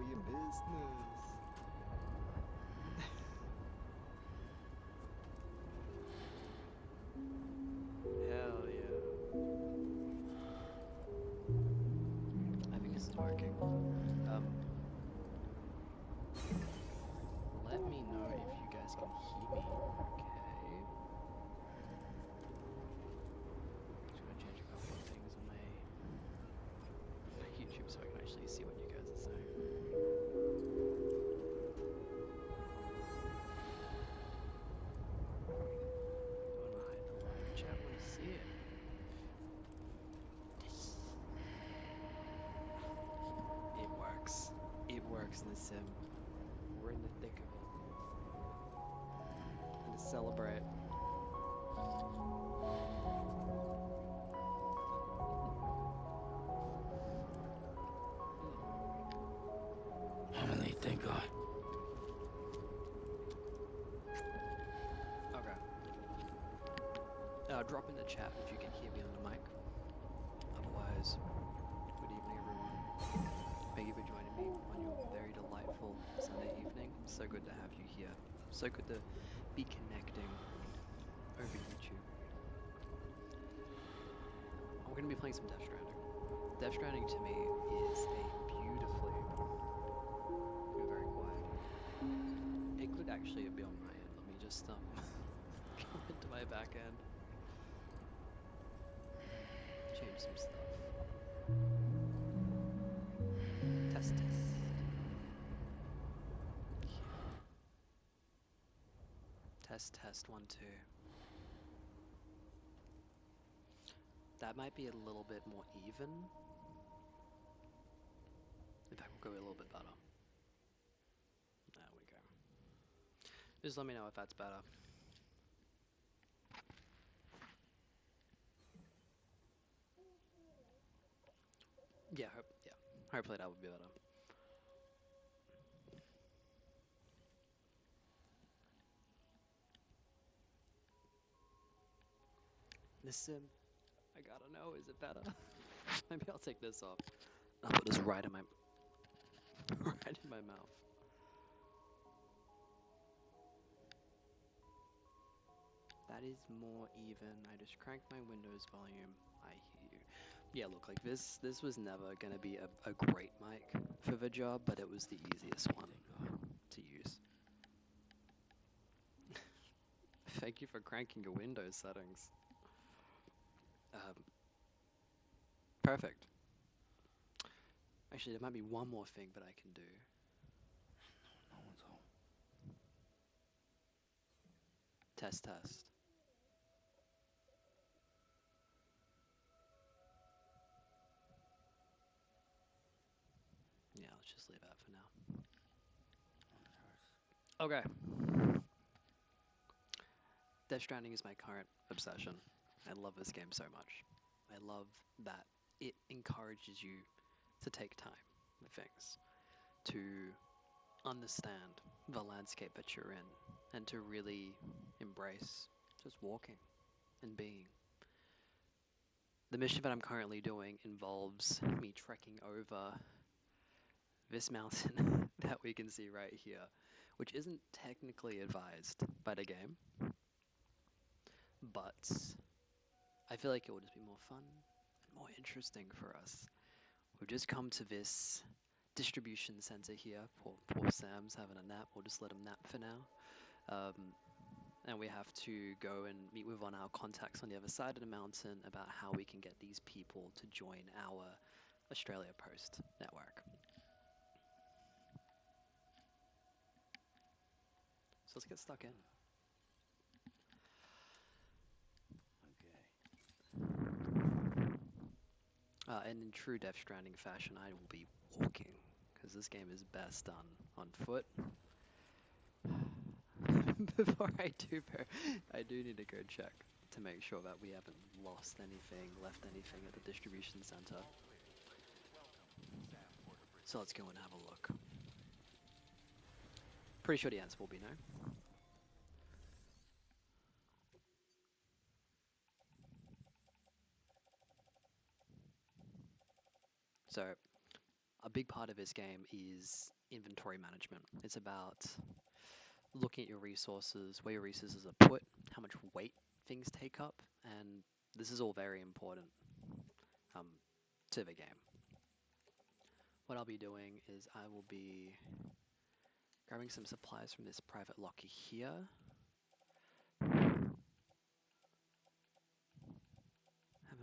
your business. Hell yeah. I think this is working. Um, Let me know if you guys can hear me. Okay. Just gonna change a couple of things on my YouTube so I can actually see what you guys are saying. Don't wanna hide the live chat. Want to see it? This. It works. It works in the sim. We're in the thick of it. And to celebrate. Mm. Heavenly, thank God. Okay. Drop in the chat if you can hear me on the mic. Otherwise, good evening, everyone. Thank you for joining me on your very delightful Sunday evening. So good to have you here. So good to be connecting over YouTube. We're going to be playing some Death Stranding. Death Stranding to me is a beautifully... You're very quiet. It could actually be on my end. Let me just go into my back end. Change some stuff. Test, test. Yeah. Test, test, 1, 2. That might be a little bit more even. In fact, we'll go a little bit better. There we go. Just let me know if that's better. Yeah, hopefully that would be better. This I gotta know, is it better? Maybe I'll take this off. I'll put this right in my right in my mouth. That is more even. I just cranked my Windows volume. I hear you. Yeah, look, like this was never gonna be a great mic for the job, but it was the easiest one to use. Thank you for cranking your Windows settings. Perfect. Actually, there might be one more thing that I can do. No one's home. Test, test. Yeah, let's just leave that for now. Okay. Death Stranding is my current obsession. I love this game so much. I love that it encourages you to take time with things, to understand the landscape that you're in, and to really embrace just walking and being. The mission that I'm currently doing involves me trekking over this mountain that we can see right here, which isn't technically advised by the game, but I feel like it would just be more fun and more interesting for us. We've just come to this distribution center here. Poor Sam's having a nap. We'll just let him nap for now. And we have to go and meet with one of our contacts on the other side of the mountain about how we can get these people to join our Australia Post network. So let's get stuck in. And in true Death Stranding fashion, I will be walking, because this game is best done on foot. Before I do need to go check to make sure that we haven't lost anything, left anything at the distribution center. So let's go and have a look. Pretty sure the answer will be no. So a big part of this game is inventory management. It's about looking at your resources, where your resources are put, how much weight things take up, and this is all very important um, to the game. What I'll be doing is I will be grabbing some supplies from this private locker here. Having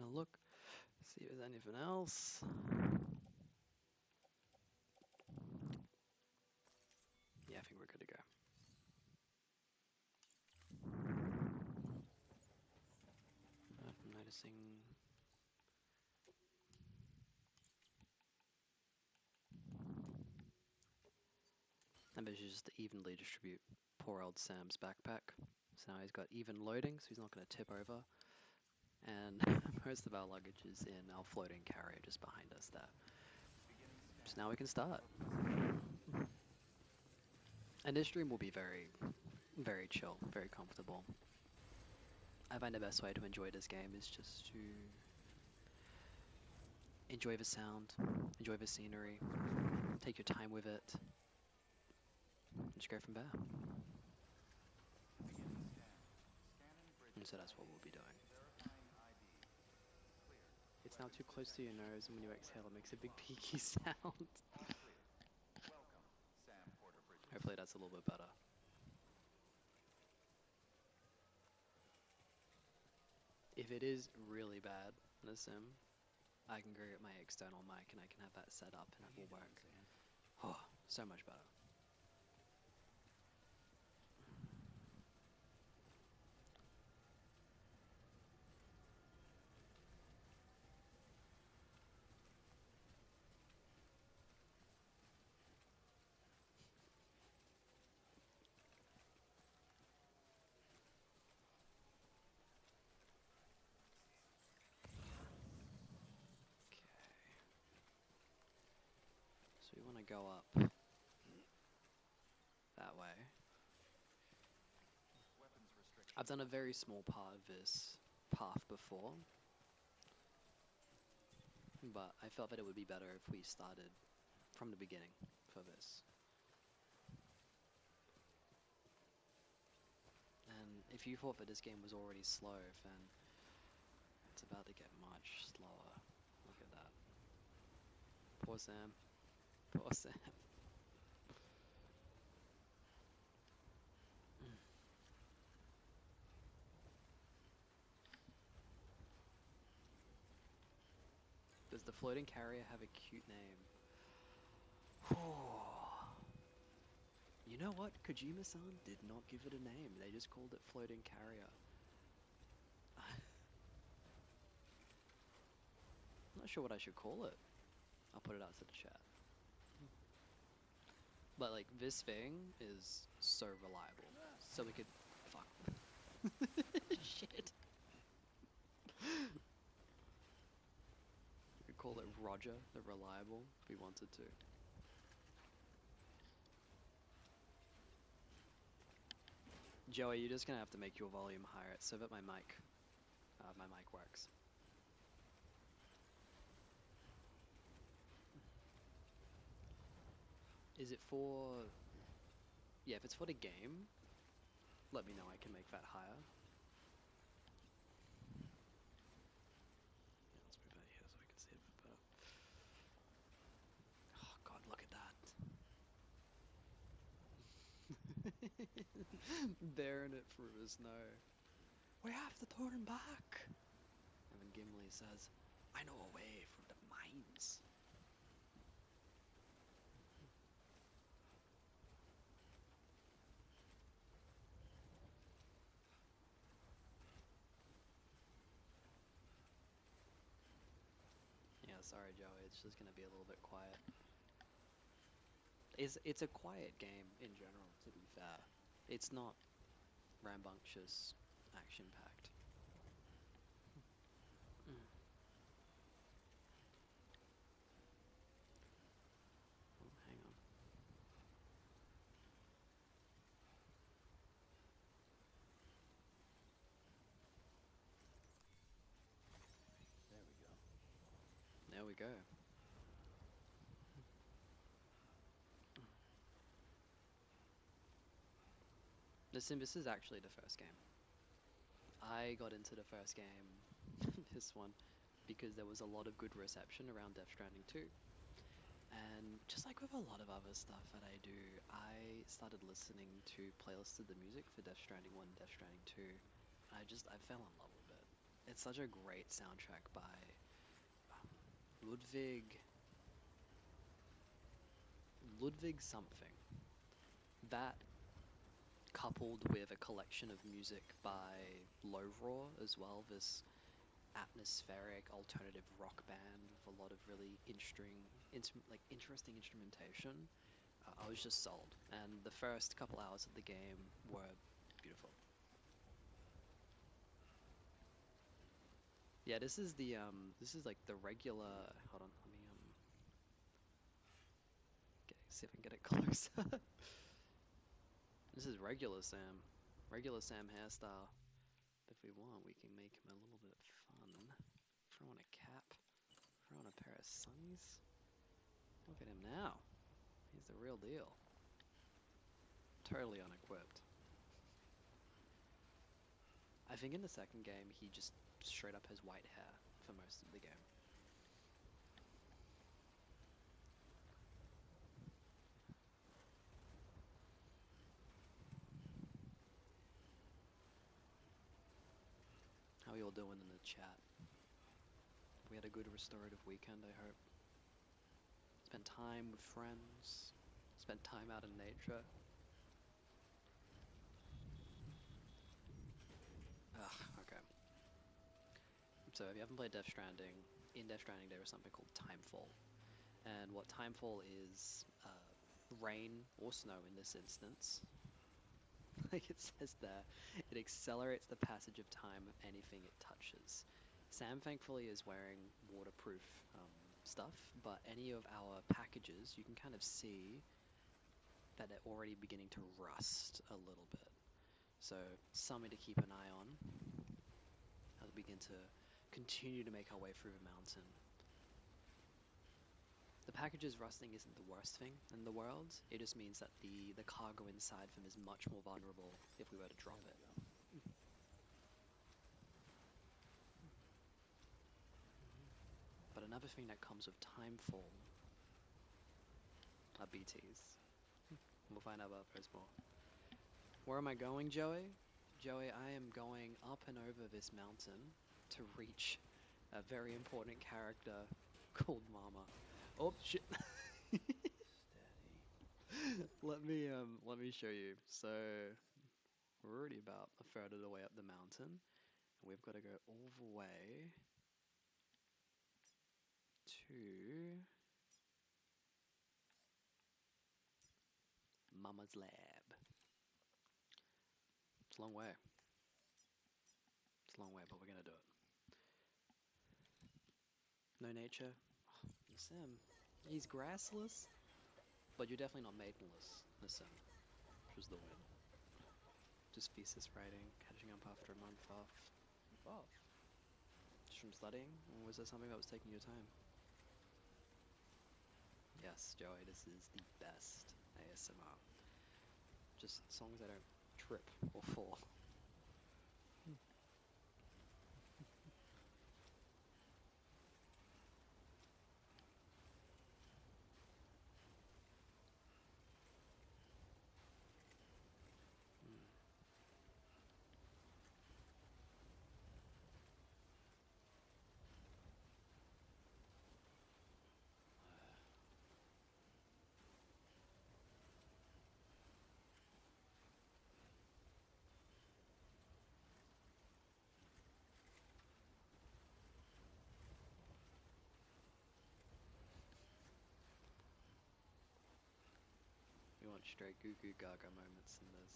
a look, see if there's anything else. Yeah, I think we're good to go. I'm noticing. And this is just to evenly distribute poor old Sam's backpack. So now he's got even loading, so he's not going to tip over. And most of our luggage is in our floating carrier just behind us there. So now we can start. And this stream will be very, very chill, very comfortable. I find the best way to enjoy this game is just to enjoy the sound, enjoy the scenery, take your time with it, and just go from there. And so that's what we'll be doing. It's now too close to your nose, and when you exhale, it makes a big peaky sound. Hopefully that's a little bit better. If it is really bad in a sim, I can go get my external mic and I can have that set up and it will work. Oh, so much better. So we want to go up that way. I've done a very small part of this path before, but I felt that it would be better if we started from the beginning for this. And if you thought that this game was already slow, then it's about to get much slower. Look at that. Poor Sam. Poor Sam. Does the floating carrier have a cute name? You know what? Kojima-san did not give it a name. They just called it floating carrier. I'm not sure what I should call it. I'll put it out to the chat. But like this thing is so reliable. So we could fuck. Shit. We could call it Roger the Reliable if we wanted to. Joey, you're just gonna have to make your volume higher so that my mic works. Is it for? Yeah, if it's for the game, let me know. I can make that higher. Yeah, let's move that here so I can see it better. Oh God, look at that. Bearing it through the snow. We have to turn back. And then Gimli says, I know a way through the mines. Yeah, sorry, Joey. It's just gonna be a little bit quiet. It's a quiet game in general, to be fair. It's not rambunctious, action-packed. Oh, hang on. There we go. There we go. This is actually the first game. I got into the first game, this one, because there was a lot of good reception around Death Stranding 2. And just like with a lot of other stuff that I do, I started listening to playlists of the music for Death Stranding 1 and Death Stranding 2. I fell in love with it. It's such a great soundtrack by um, Ludwig Ludwig something. That coupled with a collection of music by Lowraw as well, this atmospheric alternative rock band with a lot of really interesting instrumentation. I was just sold, and the first couple hours of the game were beautiful. Yeah, this is like the regular. Hold on, let me see if I can get it closer. This is regular Sam hairstyle. If we want, we can make him a little bit fun. Throw on a cap, throw on a pair of sunnies. Look at him now. He's the real deal. Totally unequipped. I think in the second game he just straight up has white hair for most of the game. How are you all doing in the chat? We had a good restorative weekend, I hope. Spent time with friends, spent time out in nature. Ugh, okay. So if you haven't played Death Stranding, in Death Stranding there is something called Timefall. And what Timefall is, rain or snow in this instance, like it says there, it accelerates the passage of time of anything it touches. Sam thankfully is wearing waterproof stuff, but any of our packages, you can kind of see that they're already beginning to rust a little bit. So something to keep an eye on as we begin to continue to make our way through the mountain. The packages rusting isn't the worst thing in the world. It just means that the cargo inside them is much more vulnerable if we were to drop it. But another thing that comes with Timefall are BTs. We'll find out about those more. Where am I going, Joey? Joey, I am going up and over this mountain to reach a very important character called Mama. Oh shit. Let me show you. So we're already about a third of the way up the mountain, and we've got to go all the way to Mama's lab. It's a long way. It's a long way, but we're gonna do it. No nature. Oh, the sim. He's grassless, but you're definitely not maidenless. The sim, which was the win. Just thesis writing, catching up after a month off. Just from studying, or was there something that was taking your time? Yes, Joey, this is the best ASMR. Just songs that don't trip or fall. Mm. We want straight goo goo gaga moments in this.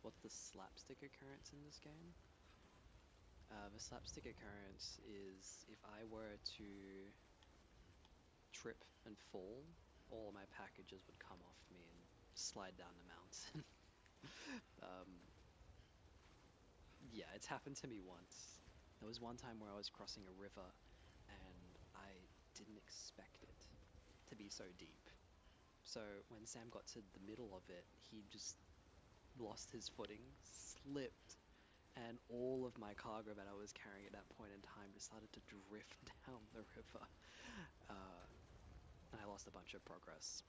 What's the slapstick occurrence in this game? The slapstick occurrence is if I were to trip and fall, all of my packages would come off me and slide down the mountain. um, yeah, it's happened to me once. There was one time where I was crossing a river and I didn't expect it to be so deep. So when Sam got to the middle of it, he just lost his footing, slipped, and all of my cargo that I was carrying at that point in time just started to drift down the river. Uh, and I lost a bunch of progress.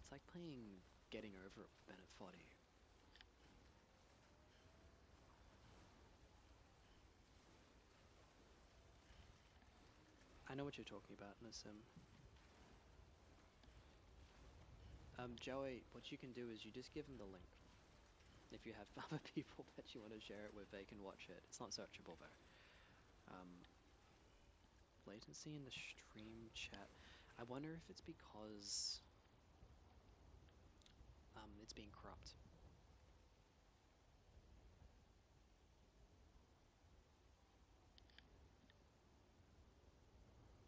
It's like playing Getting Over It with Bennett Foddy. I know what you're talking about, Nassim. Joey, what you can do is you just give them the link. If you have other people that you want to share it with, they can watch it. It's not searchable though. Latency in the stream chat. I wonder if it's because it's being corrupt.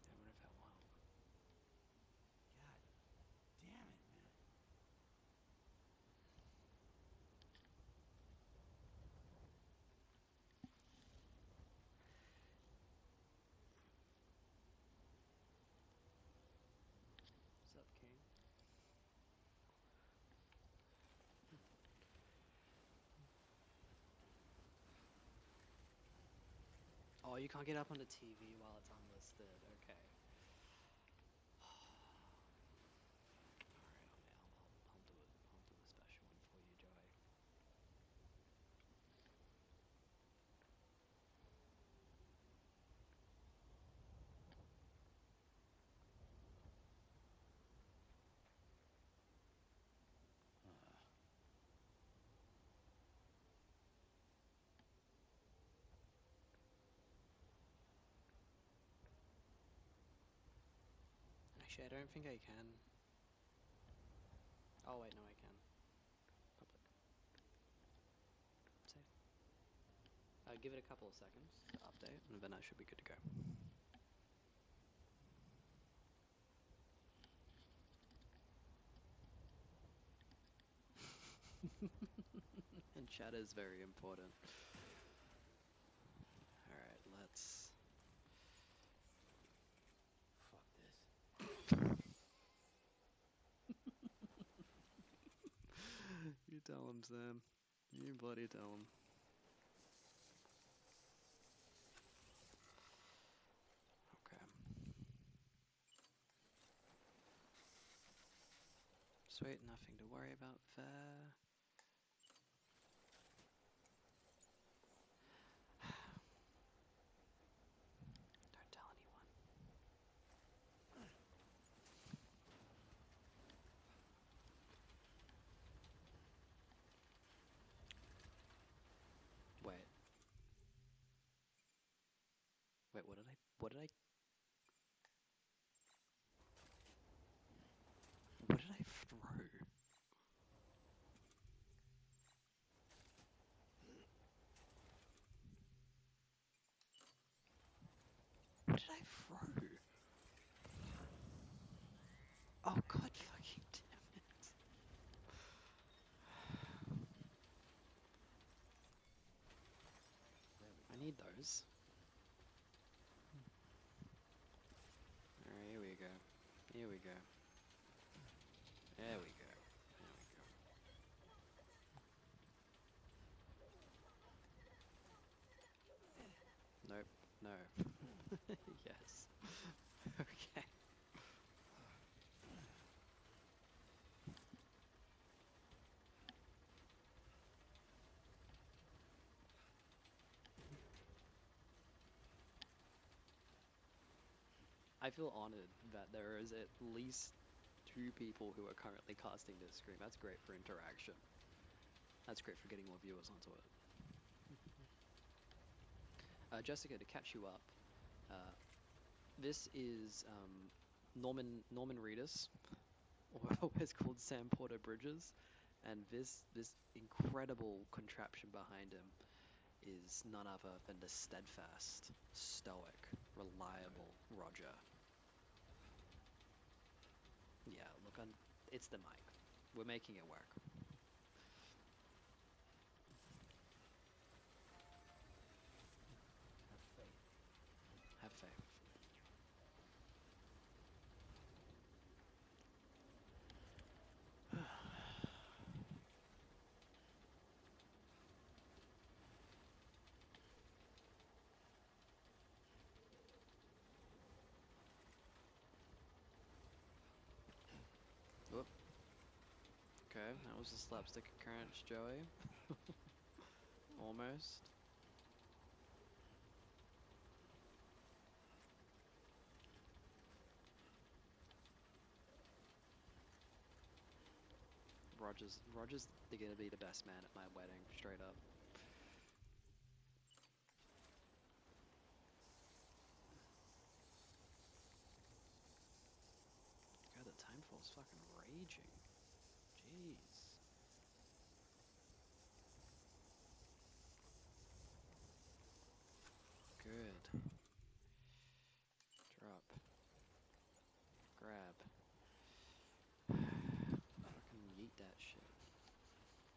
I wonder if that will help. God damn it, man. What's up, King? Oh, you can't get up on the TV while it's unlisted. Okay. All right, I'll do it. I'll do a special one for you, Joey. Actually, I don't think I can. Oh wait, no, I can. Public. Save. Give it a couple of seconds to update, and then I should be good to go. And chat is very important. All right, let's. Fuck this. You tell him, Sam. You bloody tell him. Okay. Sweet, nothing to worry about there. Don't tell anyone. Wait. Wait, what did I. What did I. What did I throw? What did I throw? Oh god fucking damn it. There we I go. need those. Alright, here we go. Here we go. There we go. There we go. Nope. No. Yes. Okay. I feel honored that there is at least two people who are currently casting this screen. That's great for interaction. That's great for getting more viewers onto it. Jessica, to catch you up, uh, this is Norman Reedus, or otherwise called Sam Porter Bridges, and this incredible contraption behind him is none other than the steadfast, stoic, reliable Roger. Yeah, look, it's the mic. We're making it work. Have faith. Have faith. Okay, that was a slapstick occurrence, Joey. Almost. Roger's gonna be the best man at my wedding, straight up. God, the timefall's fucking raging. Jeez. Good. Drop. Grab. Fucking yeet that shit.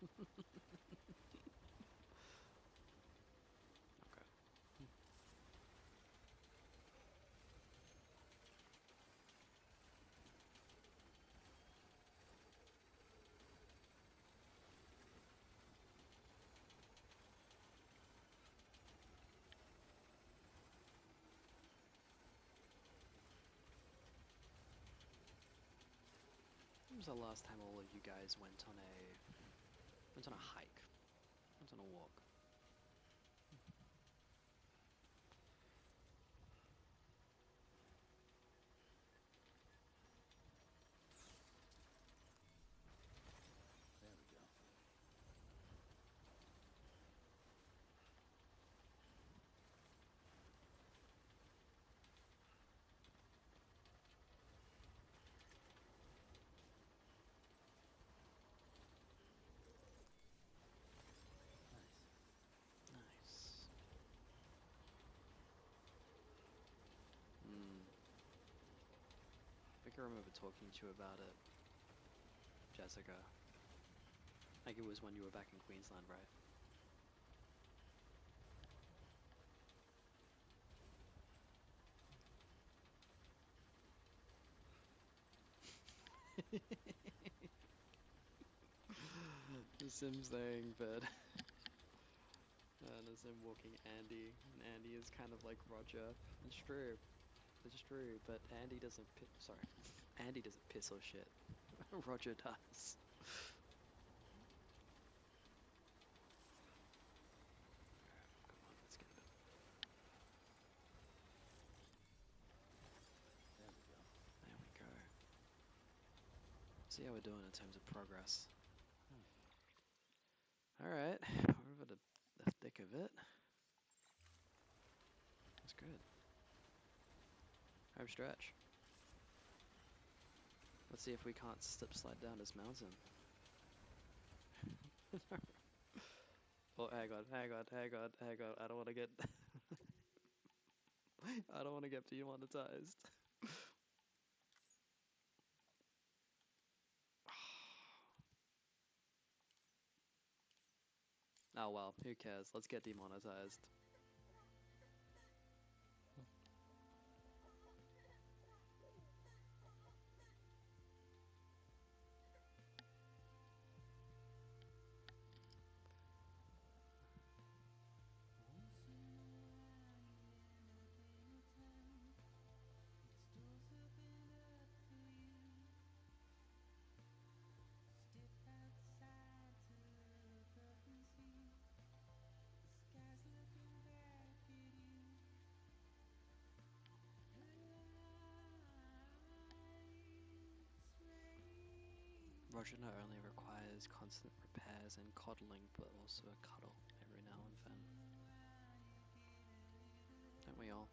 Okay. When was the last time all of you guys went on a hike? Went on a walk? There we go. Nice. Nice. Hmm. I think I remember talking to you about it, Jessica. Like it was when you were back in Queensland, right? The Sims thing, but and as him walking Andy, and Andy is kind of like Roger. It's true. It's true, but Andy doesn't sorry. Andy doesn't piss or shit. Roger does. Alright, come on, let's get it. There we go. There we go. See how we're doing in terms of progress. Alright, we're over the thick of it. That's good. Home stretch. Let's see if we can't slide down this mountain. Oh, hang on, hang on, hang on, hang on. I don't want to get. I don't want to get demonetized. Oh well, who cares? Let's get demonetized. Roger not only requires constant repairs and coddling, but also a cuddle every now and then. Don't we all?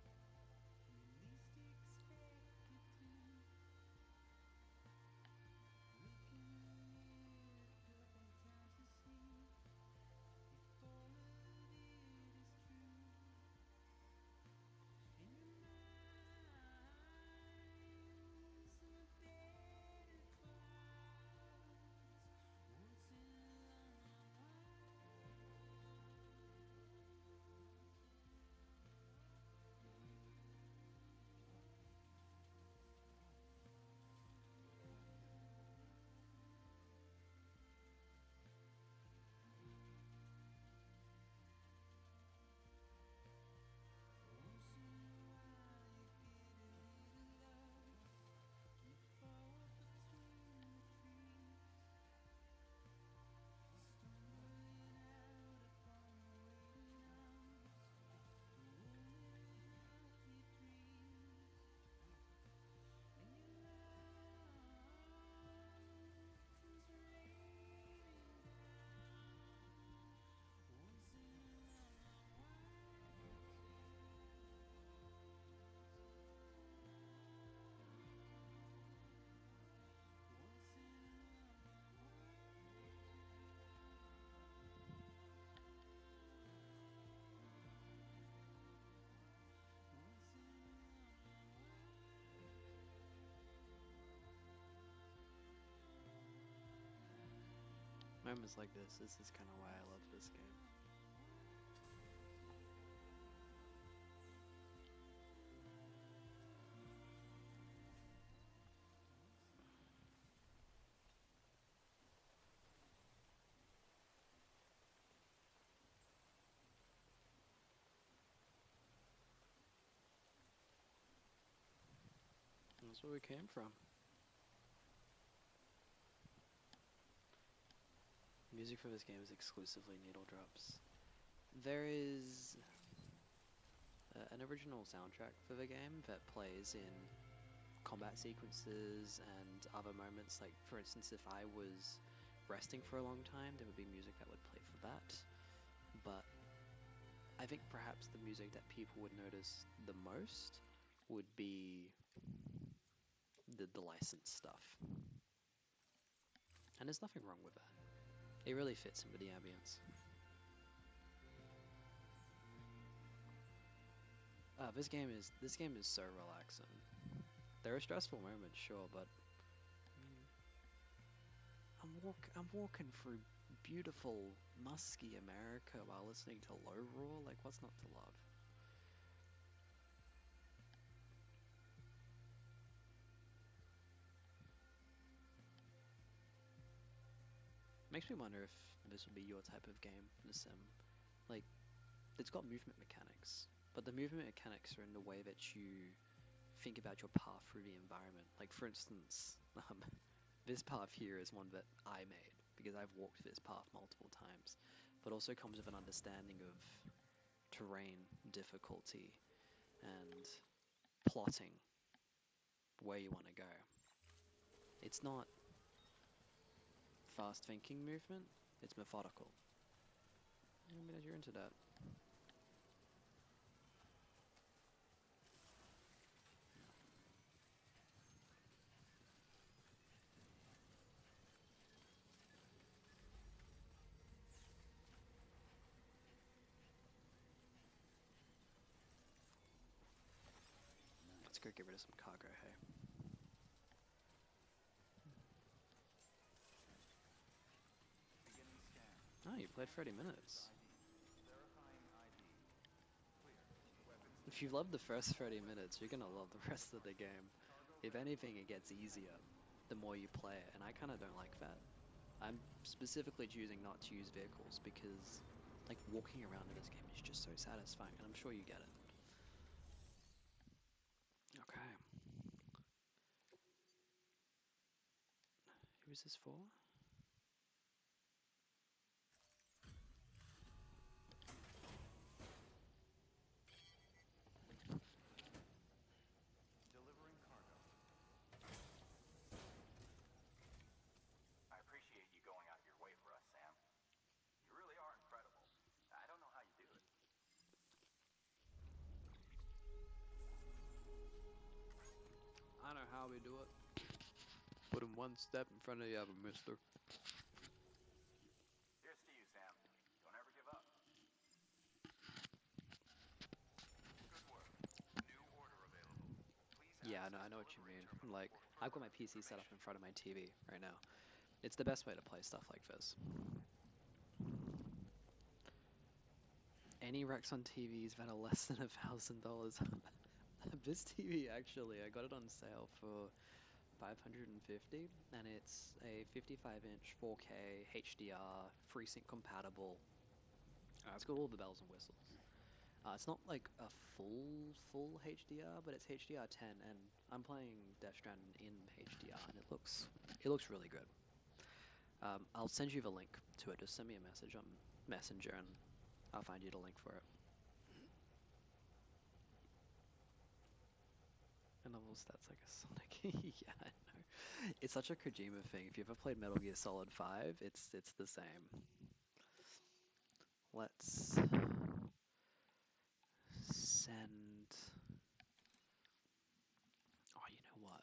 Moments like this is kind of why I love this game. That's where we came from. Music for this game is exclusively needle drops. There is an original soundtrack for the game that plays in combat sequences and other moments. Like, for instance, if I was resting for a long time, there would be music that would play for that. But I think perhaps the music that people would notice the most would be the licensed stuff. And there's nothing wrong with that. It really fits in with the ambience. This game is so relaxing. There are stressful moments, sure, but I'm walking through beautiful, musky America while listening to low roar. Like, what's not to love? Makes me wonder if this would be your type of game, The Sim. Like, it's got movement mechanics, but the movement mechanics are in the way that you think about your path through the environment. Like, for instance, this path here is one that I made because I've walked this path multiple times, but also comes with an understanding of terrain, difficulty, and plotting where you want to go. It's not fast thinking movement, it's methodical. I mean, you're into that. Let's go get rid of some cargo, hey. Beginning scan. Oh, you played 30 minutes. Verifying ID. Clear. Weapons If you love the first 30 minutes, you're gonna love the rest of the game. If anything, it gets easier the more you play it, and I kind of don't like that. I'm specifically choosing not to use vehicles because, like, walking around in this game is just so satisfying, and I'm sure you get it. Okay, who is this for? delivering cargo. I appreciate you going out of your way for us, Sam. You really are incredible. I don't know how you do it. I know how we do it. Put him one step in front of the other, mister. Here's to you, Sam. Don't ever give up. Good work. New order available. Please Yeah, access I know what you delivery mean. terminal Like, for I've got further my PC set up information. in front of my TV right now. It's the best way to play stuff like this. Any Rex on TVs that are less than $1,000. This TV actually, I got it on sale for 550, and it's a 55-inch 4K HDR, FreeSync compatible. It's got all the bells and whistles. It's not like a full HDR, but it's HDR10, and I'm playing Death Stranding in HDR, and it looks really good. I'll send you the link to it. Just send me a message on Messenger, and I'll find you the link for it. And level stats like a Sonic. Yeah, I know. It's such a Kojima thing. If you ever played Metal Gear Solid 5, it's the same. Let's send. Oh, you know what?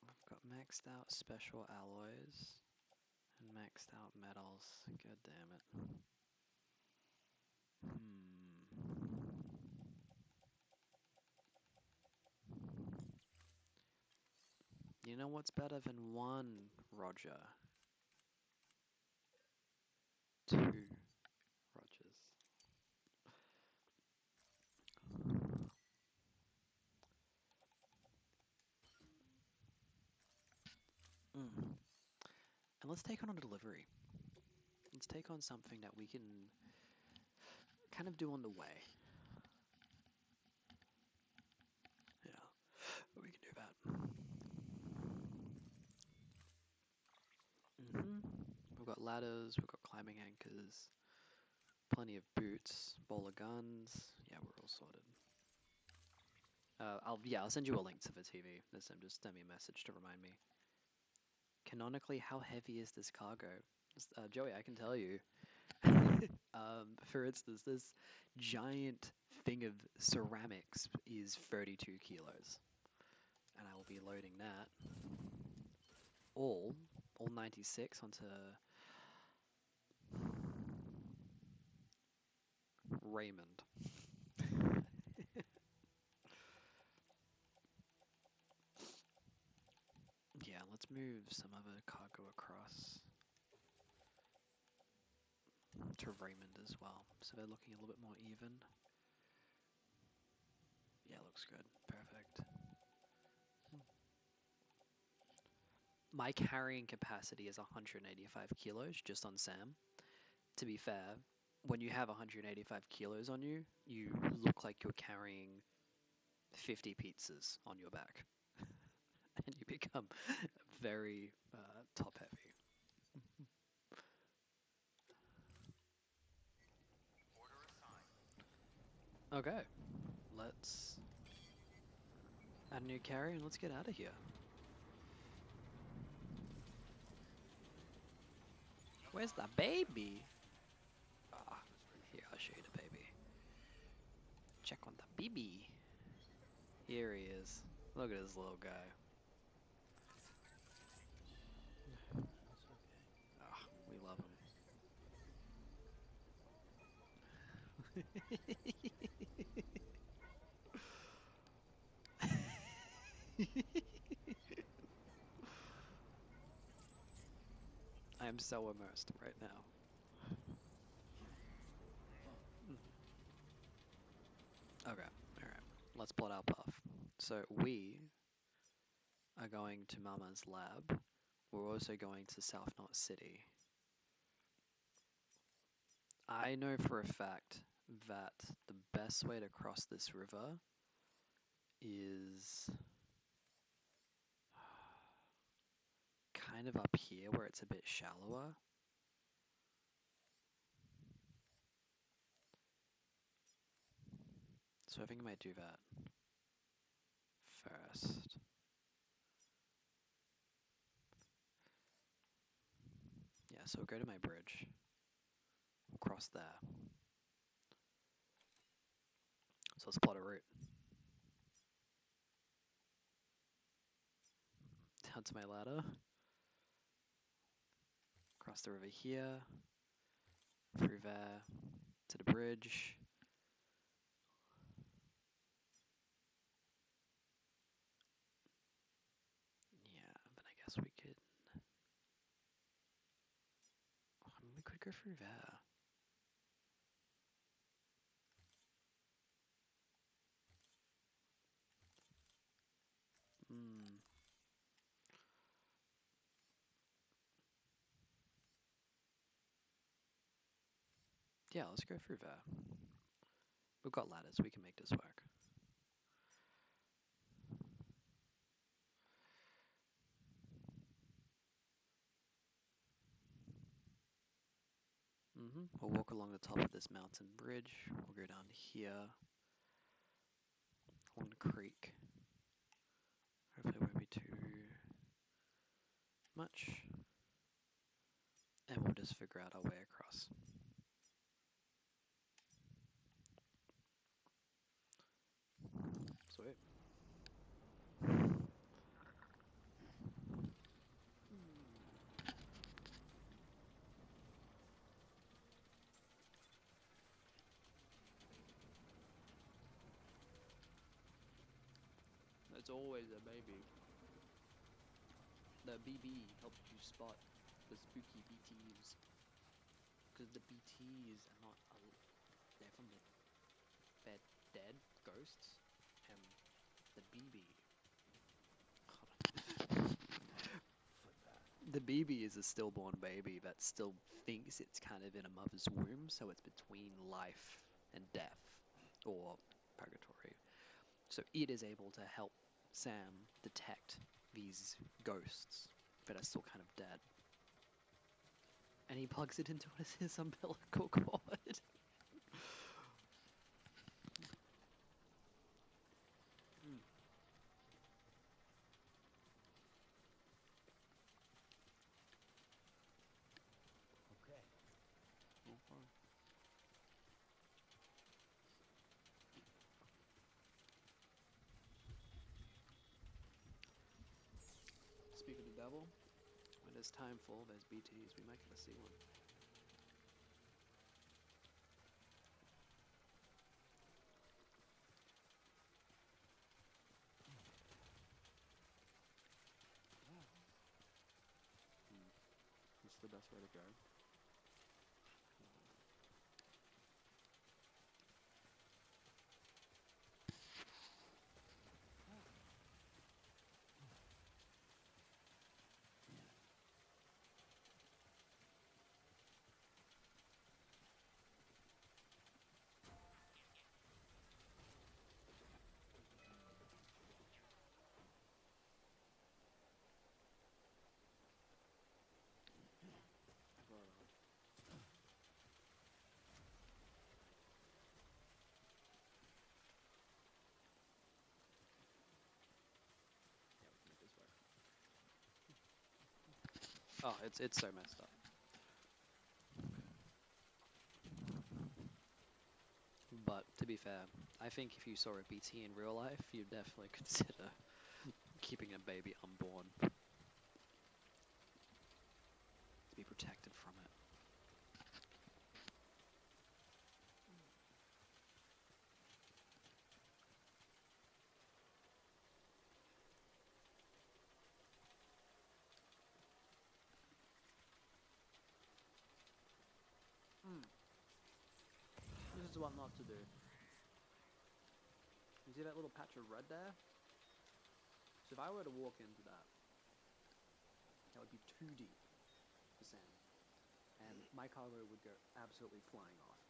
I've got maxed out special alloys and maxed out metals. God damn it. you know what's better than one Roger? Two Rogers. Mm. And let's take on a delivery. Let's take on something that we can kind of do on the way. Yeah, we can do that. We've got ladders, we've got climbing anchors, plenty of boots, bowl of guns. Yeah, we're all sorted. I'll send you a link to the TV. Just send me a message to remind me. Canonically, how heavy is this cargo? Joey, I can tell you. For instance, this giant thing of ceramics is 32 kilos, and I will be loading that all 96 onto Raymond. Yeah, let's move some other cargo across to Raymond as well, so they're looking a little bit more even. Yeah, looks good. Perfect. My carrying capacity is 185 kilos just on Sam. To be fair, when you have 185 kilos on you, you look like you're carrying 50 pizzas on your back. And you become very top heavy. Order assigned. Okay, let's add a new carry and let's get out of here. Where's the baby? Ah, here, I'll show you the baby. Check on the baby. Here he is. Look at this little guy. Ah, we love him. I am so immersed right now. Okay, alright. Let's plot our path. So we are going to Mama's lab. We're also going to South Knot City. I know for a fact that the best way to cross this river is kind of up here where it's a bit shallower. So I think I might do that first. Yeah, so we'll go to my bridge. Cross there. So let's plot a route. Down to my ladder. Cross the river here. Through there. To the bridge. Yeah, then I guess we could... I mean, we could go through there. Hmm. Yeah, let's go through there. We've got ladders, we can make this work. We'll walk along the top of this mountain bridge. We'll go down here. Along the creek. Hopefully it won't be too much. And we'll just figure out our way across. Sweet. There's always a baby. the BB helped you spot the spooky BTs, because the BTs are not they're from they're dead ghosts, and the BB. The BB is a stillborn baby that still thinks it's kind of in a mother's womb, so it's between life and death, or purgatory. So it is able to help Sam detect these ghosts that are still kind of dead. And he plugs it into his umbilical cord. Mm. Okay. Okay. Speak of the devil, when it's time for those BTs, we might get to see one. Mm. That's the best way to go. Right on. Yeah, we can make this work. Oh, it's so messed up. But to be fair, I think if you saw a BT in real life, you'd definitely consider keeping a baby unborn to be protected from it. Mm. This is what not to do. You see that little patch of red there? So if I were to walk into that, that would be too deep for Sam, and my cargo would go absolutely flying off.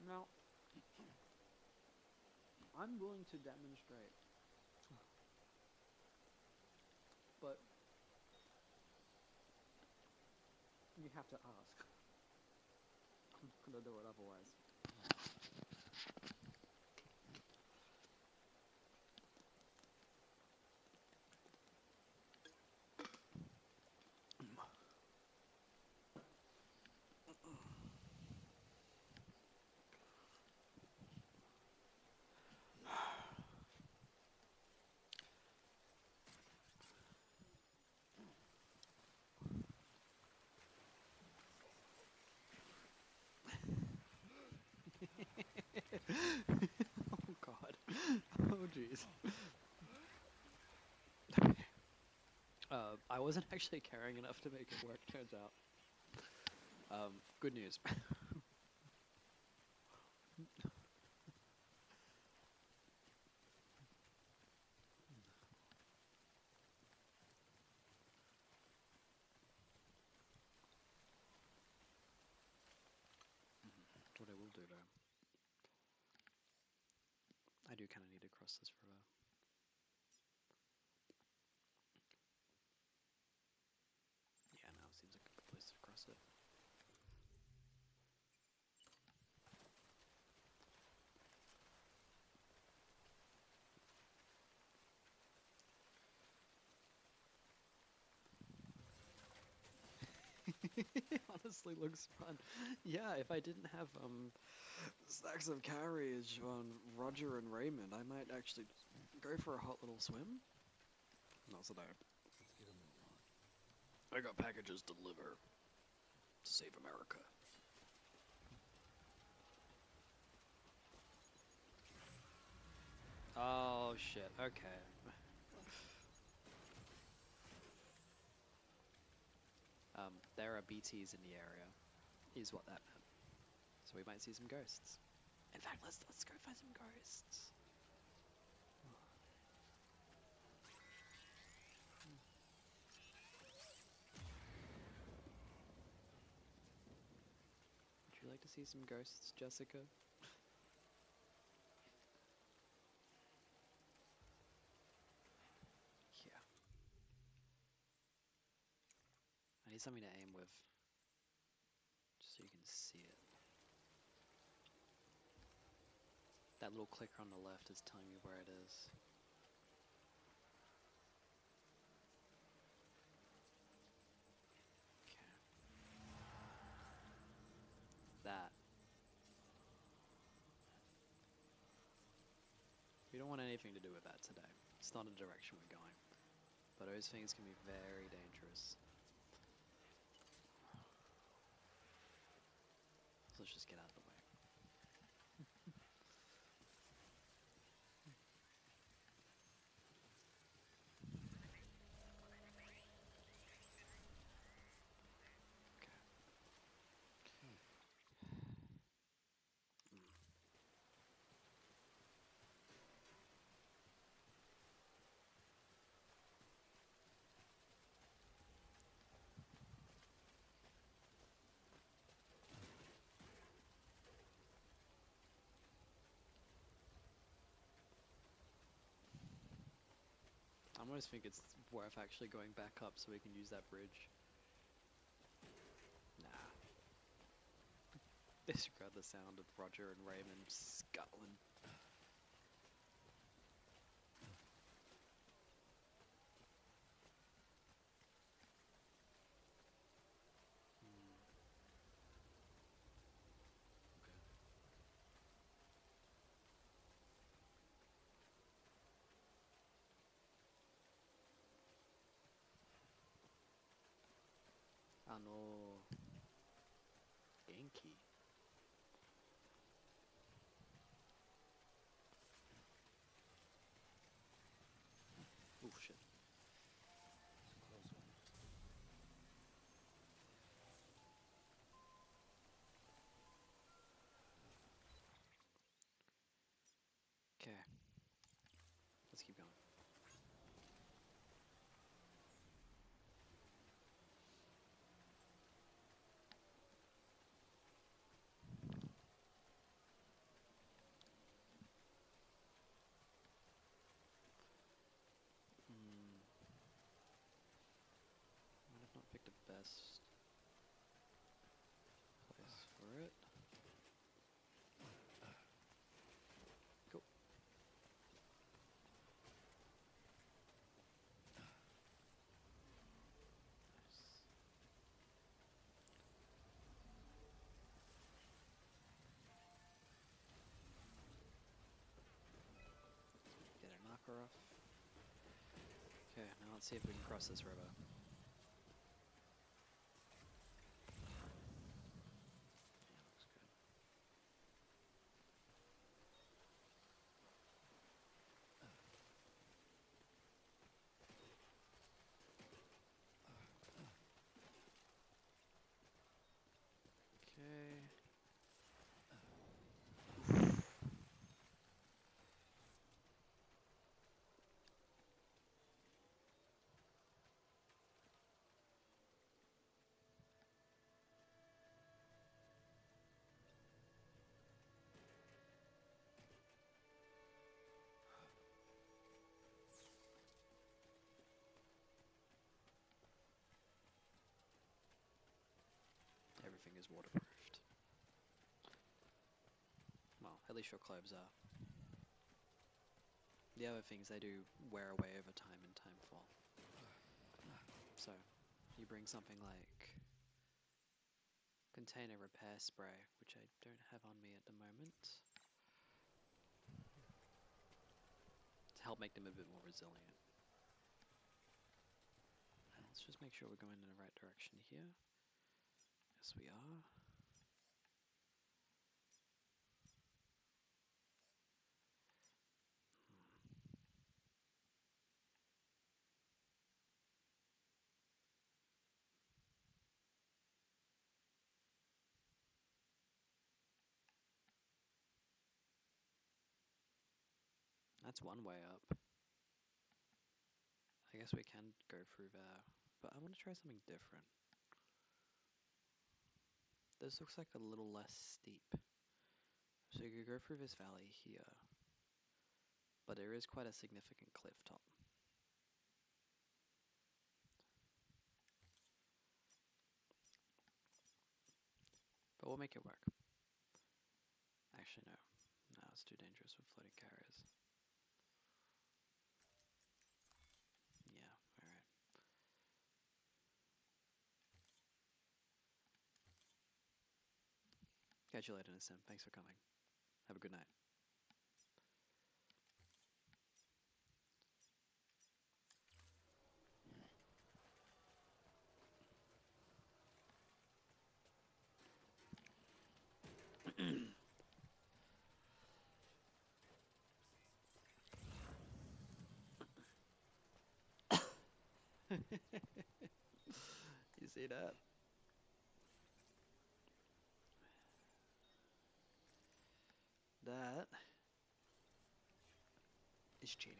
Now, I'm willing to demonstrate, but you have to ask. I'm not gonna do it otherwise. Oh God. Oh jeez. I wasn't actually caring enough to make it work, turns out. Good news. What I will do though, I do kind of need to cross this river. Yeah, now it seems like a good place to cross it. Honestly looks fun. Yeah, if I didn't have stacks of carriage on Roger and Raymond, I might actually just go for a hot little swim. Not so though. Let's get a move on. I got packages to deliver to save America. Oh shit. Okay. There are BTs in the area, is what that meant. So we might see some ghosts. In fact, let's go find some ghosts. Would you like to see some ghosts, Jessica? Yeah. I need something to aim with, just so you can see it. That little clicker on the left is telling me where it is. Okay. That. We don't want anything to do with that today. It's not a direction we're going. But those things can be very dangerous. So let's just get out of the way. Okay. Mm. I almost think it's worth actually going back up so we can use that bridge. Nah. Disregard the sound of Roger and Raymond scuttling. Hmm. Okay. Ah no. Genki. Oh shit. Close one. Okay. Let's keep going. Hmm. Might have not picked the best place for it. Cool. Nice. Get a marker off. Okay, now let's see if we can cross this river. Yeah, looks good. Okay. Everything is waterproofed. Well, at least your clothes are. The other things they do wear away over time in Timefall. So, you bring something like container repair spray, which I don't have on me at the moment, to help make them a bit more resilient. And let's just make sure we're going in the right direction here. Yes, we are. That's one way up. I guess we can go through there, but I want to try something different. This looks like a little less steep. So you could go through this valley here, but there is quite a significant cliff top. But we'll make it work. Actually, no. No, it's too dangerous with floating carriers. Yeah, alright. Catch you later, Nassim. Thanks for coming. Have a good night. You see that? That is cheating.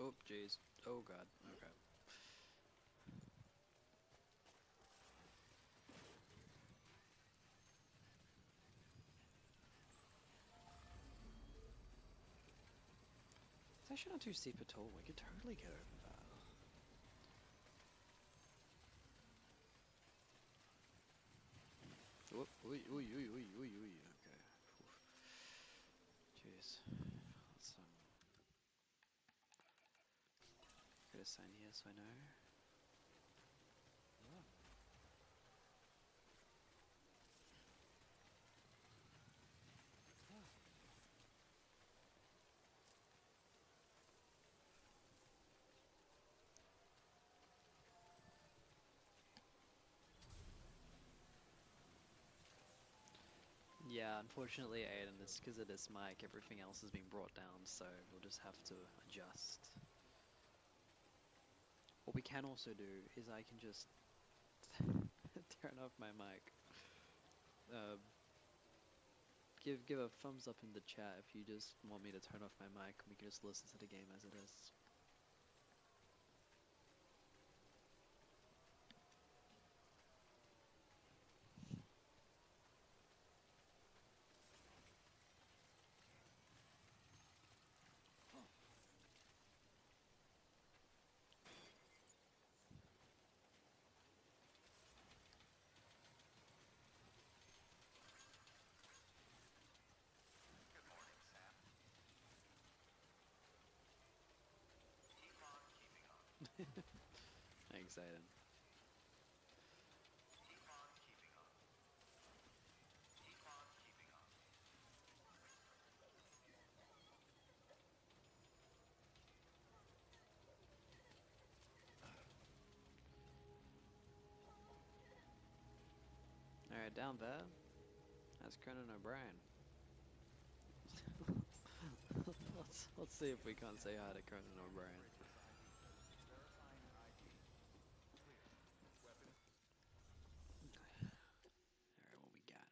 Oh, jeez. Oh, God. Okay. It's actually not too steep at all. We could totally get over that. Whoop. Oi, oi, oi, oi, oi, oi. Okay. Oof. Jeez. Let's get a sign here so I know. Yeah. Ah. Yeah, unfortunately, Aiden, it's because of this mic, everything else has been brought down, so we'll just have to adjust. What we can also do is I can just turn off my mic. Give a thumbs up in the chat if you just want me to turn off my mic and we can just listen to the game as it is. Good morning, Sam. Keep on keeping on. Thanks, Aiden. Keep on keeping on. Keep on keeping on. Alright, down there. That's Conan O'Brien. let's see if we can't say hi to Conan O'Brien. Breaker's ID. Verifying your ID. Clear. Weapon. Alright, what we got?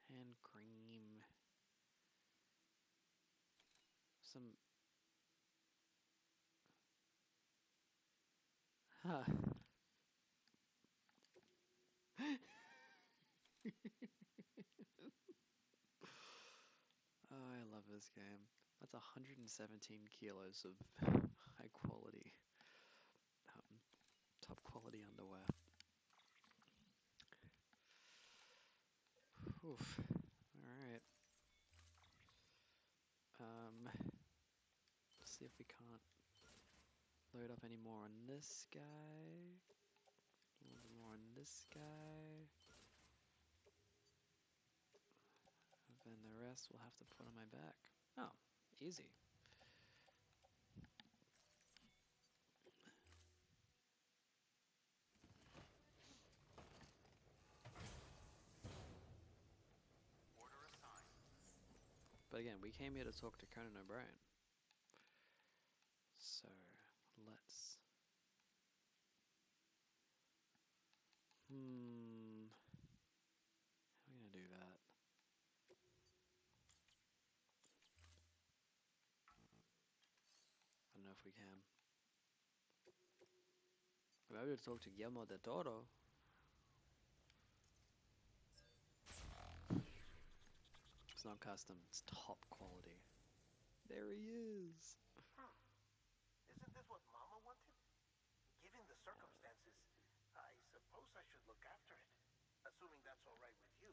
Hand cream. Some. Huh. Oh, I love this game. That's 117 kilos of high quality, um, top quality underwear. Oof. Alright. Let's see if we can't load up any more on this guy. A little bit more on this guy. And then the rest we'll have to put on my back. Oh, easy. But again, we came here to talk to Conan O'Brien. So let's. How are we gonna do that? I don't know if we can. Maybe we'll talk to Guillermo del Toro. It's not custom, it's top quality. There he is. Isn't this what Mama wanted? Given the circumstances, I suppose I should look after it. Assuming that's all right with you.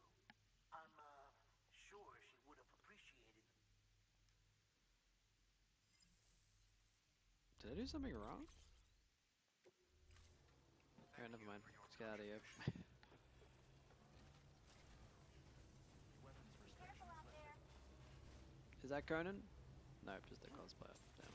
I'm, sure she would have appreciated. Did I do something wrong? Alright, never mind. Let's get out of here. Is that Conan? Nope, just a cosplayer. Damn.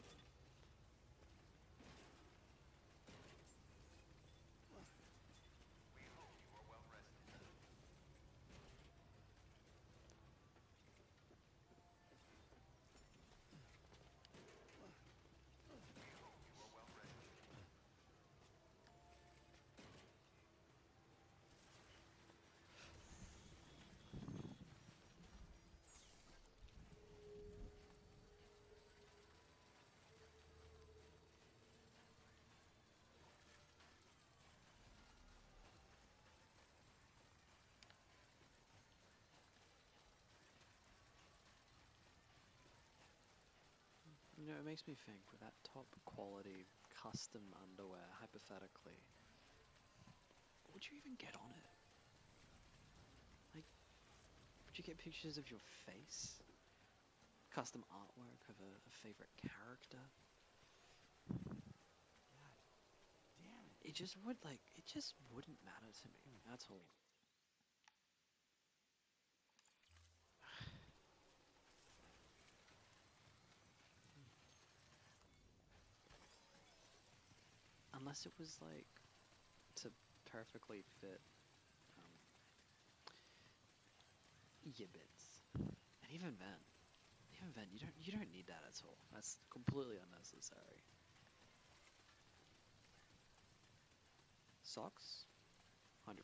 You know, it makes me think, with that top quality custom underwear, hypothetically, what would you even get on it? Like, would you get pictures of your face? Custom artwork of a favorite character? Damn it. It just wouldn't matter to me, that's all. Unless it was like to perfectly fit Yibbits. And even then, you don't need that at all. That's completely unnecessary. Socks? 100%.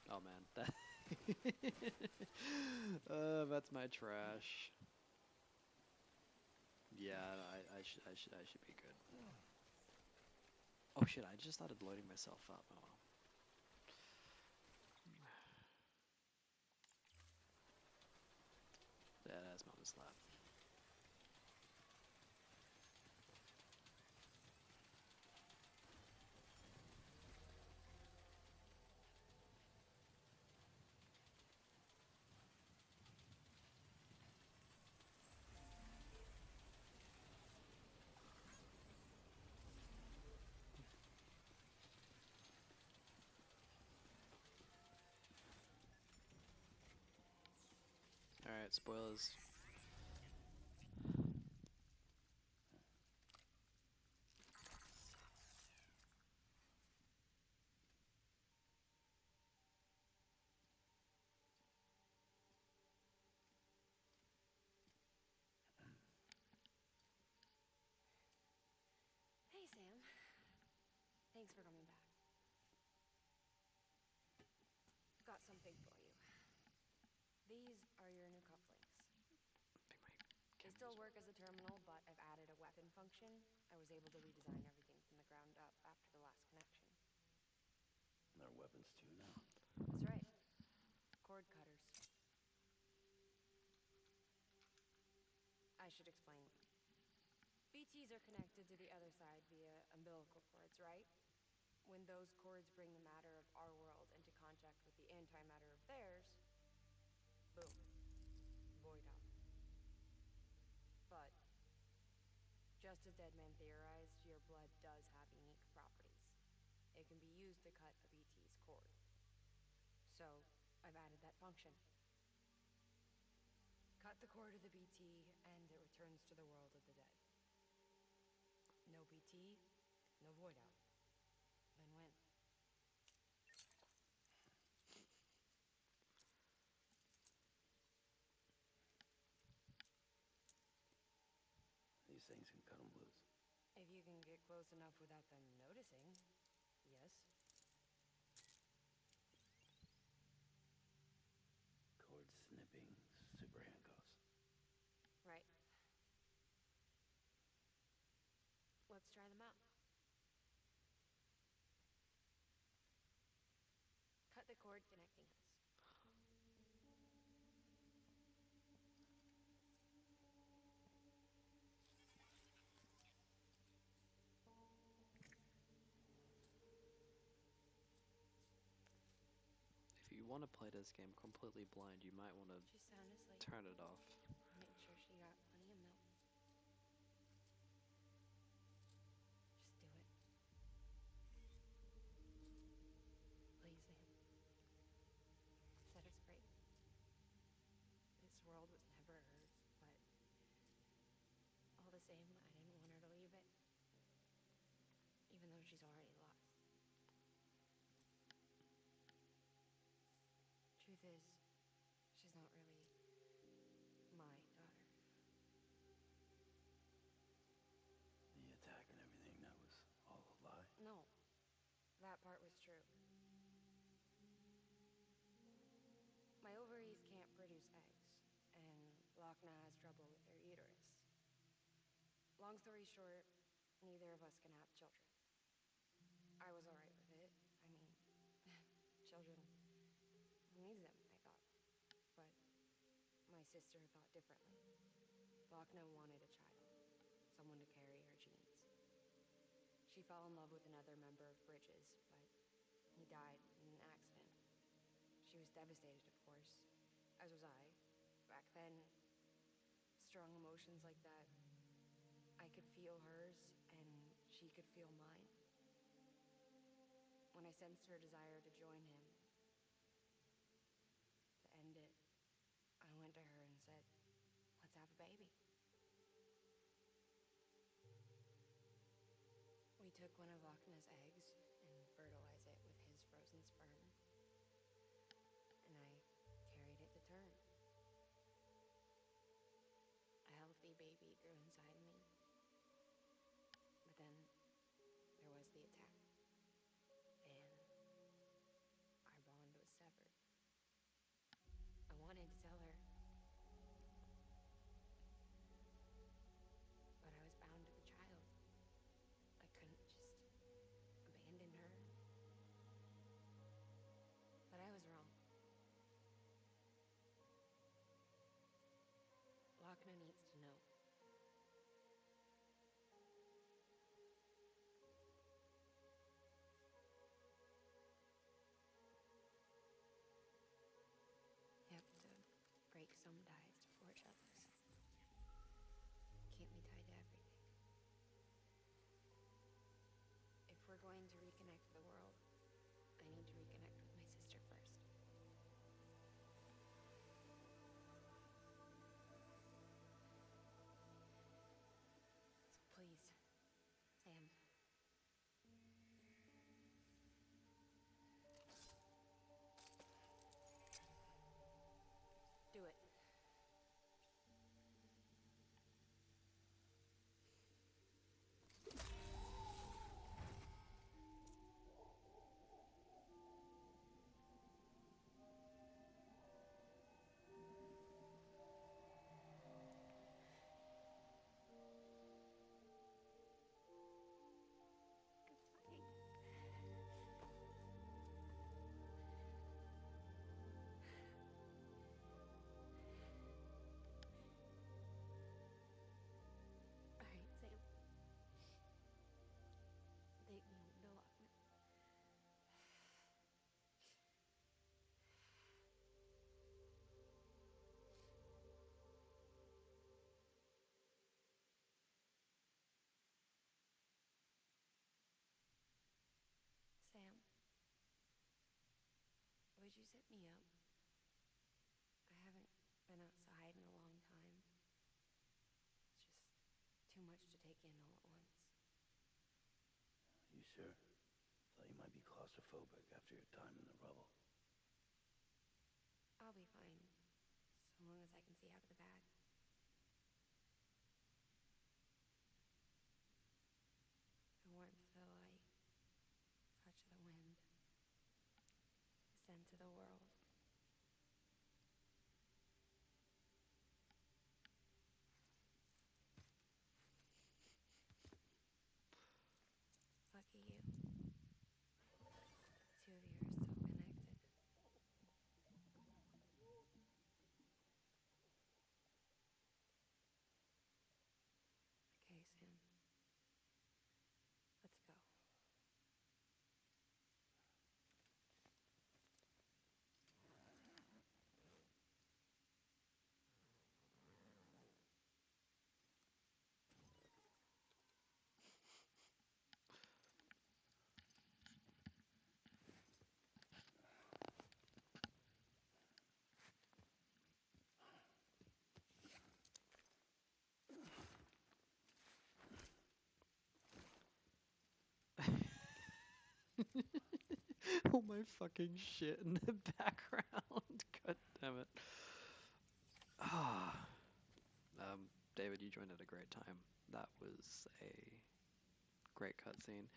Oh man, that that's my trash. Yeah, I should be good. Oh shit, I just started loading myself up. Oh well. Yeah, that's mama's lap. Alright, spoilers. Hey, Sam. Thanks for coming back. Got something for you. These are your new cufflinks. They still work as a terminal, but I've added a weapon function. I was able to redesign everything from the ground up after the last connection. They're weapons too now. That's right. Cord cutters. I should explain. BTs are connected to the other side via umbilical cords, right? When those cords bring the matter of our world into contact with the antimatter of theirs, boom, void out. But, just as Deadman theorized, your blood does have unique properties. It can be used to cut a BT's cord. So, I've added that function. Cut the cord of the BT, and it returns to the world of the dead. No BT, no void out. Win-win. these things can cut them loose. If you can get close enough without them noticing, yes. Cord snipping, super handcuffs. Right. Let's try them out. Cut the cord connecting us. If you want to play this game completely blind, you might want to She's sound asleep. turn it off. Make sure she got plenty of milk. Just do it. Please, Sam. Set us free. This world was never hers, but all the same, I didn't want her to leave it. Even though she's already lost. Truth is, she's not really my daughter. The attack and everything, that was all a lie. No, that part was true. My ovaries can't produce eggs, and Lochna has trouble with her uterus. Long story short, neither of us can have children. I was alright with it. I mean, children, who needs them, I thought. But my sister thought differently. Lochna wanted a child, someone to carry her genes. She fell in love with another member of Bridges, but he died in an accident. She was devastated, of course, as was I. Back then, strong emotions like that, I could feel hers, and she could feel mine. When I sensed her desire to join him, to end it, I went to her and said, let's have a baby. We took one of Lochna's eggs and fertilized it with his frozen sperm. And I carried it to term. A healthy baby grew inside me. But then there was the attack. And our bond was severed. I wanted to tell her. But I was bound to the child. I couldn't just abandon her. But I was wrong. Lochna needs to know. You have to break some ties to forge others. Keep me tied to everything. If we're going to reconnect the world, I need to reconnect with my sister first. So please, Sam. Do it. All right, Sam. Take me home to Lochna. Sam, would you sit me up? I haven't been outside in a long time. It's just too much to take in all at once. You sure? Thought you might be claustrophobic after your time in the rubble. I'll be fine, so long as I can see out of the bag. All my fucking shit in the background. God damn it. Ah. David, you joined at a great time. That was a great cutscene.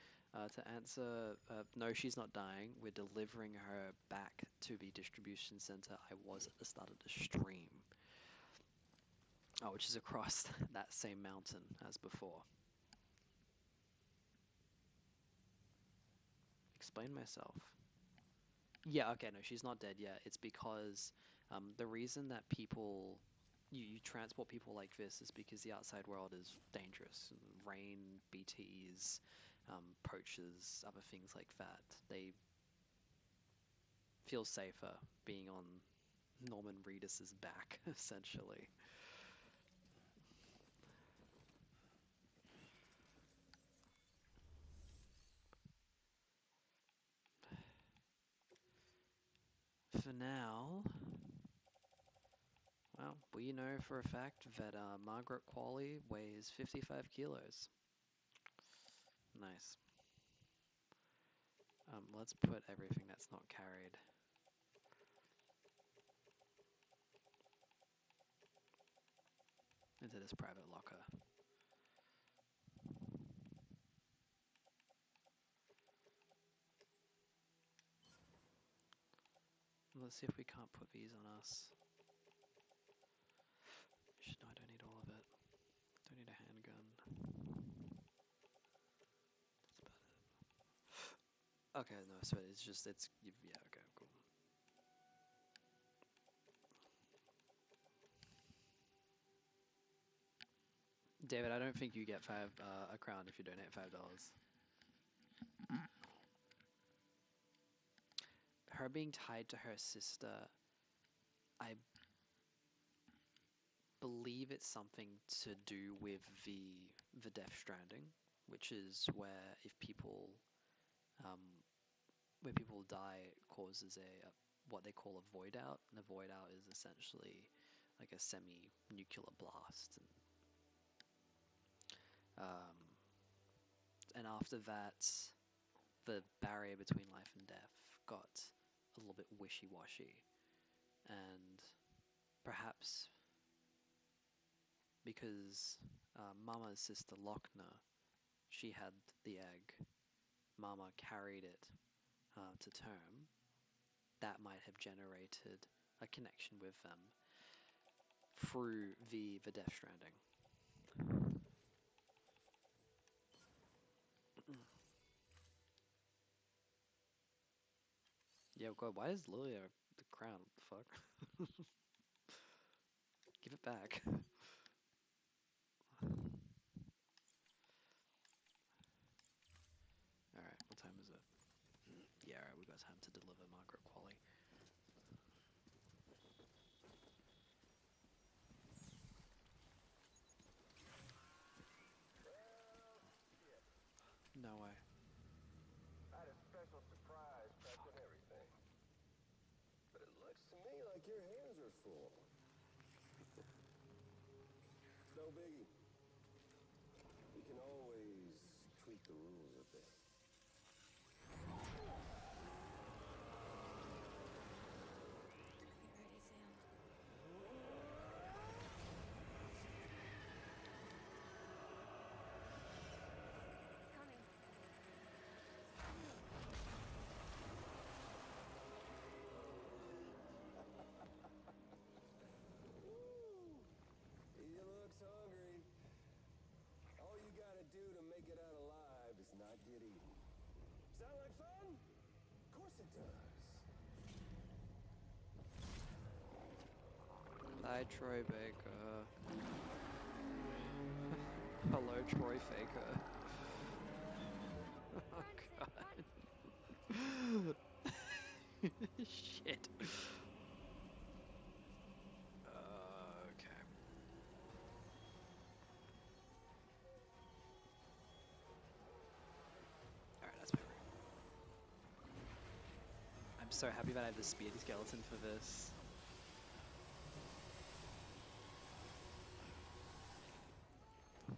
To answer, no, she's not dying. We're delivering her back to the distribution center I was at the start of the stream, which is across that same mountain as before. Explain myself. Yeah, okay, no, she's not dead yet. It's because the reason that you transport people like this is because the outside world is dangerous. Rain, BTs, poachers, other things like that. They feel safer being on Norman Reedus's back, essentially. For now, well, we know for a fact that Margaret Qualley weighs 55 kilos. Nice. Let's put everything that's not carried into this private locker. Let's see if we can't put these on us. No, I don't need all of it. Don't need a handgun. That's about it. Okay, no, so yeah, okay, cool. David, I don't think you get a crown if you donate $5. Her being tied to her sister, I believe it's something to do with the Death Stranding, which is um, where people die, it causes a what they call a void out, and a void out is essentially like a semi-nuclear blast, and after that, the barrier between life and death got a little bit wishy-washy, and perhaps because Mama's sister Lochner, she had the egg, Mama carried it to term, that might have generated a connection with them through the Death Stranding. Yeah, God, why is Lilia the crown? What the fuck? Give it back. Alright, what time is it? Yeah, alright, we got time to deliver Margaret Qualley. No way. I had a special surprise packed and everything. But it looks to me like your hands are full. It's no biggie. We can always tweak the rules a bit. You ready, Sam? It's coming. Woo! He looks hungry. All you gotta do to make it out alive is not get eaten. Sound like fun? Of course it does. Hi, Troy Baker. Hello, Troy Faker. Oh, Run, Sam, God. Shit. Okay. Alright, that's my room. I'm so happy that I have the speed skeleton for this.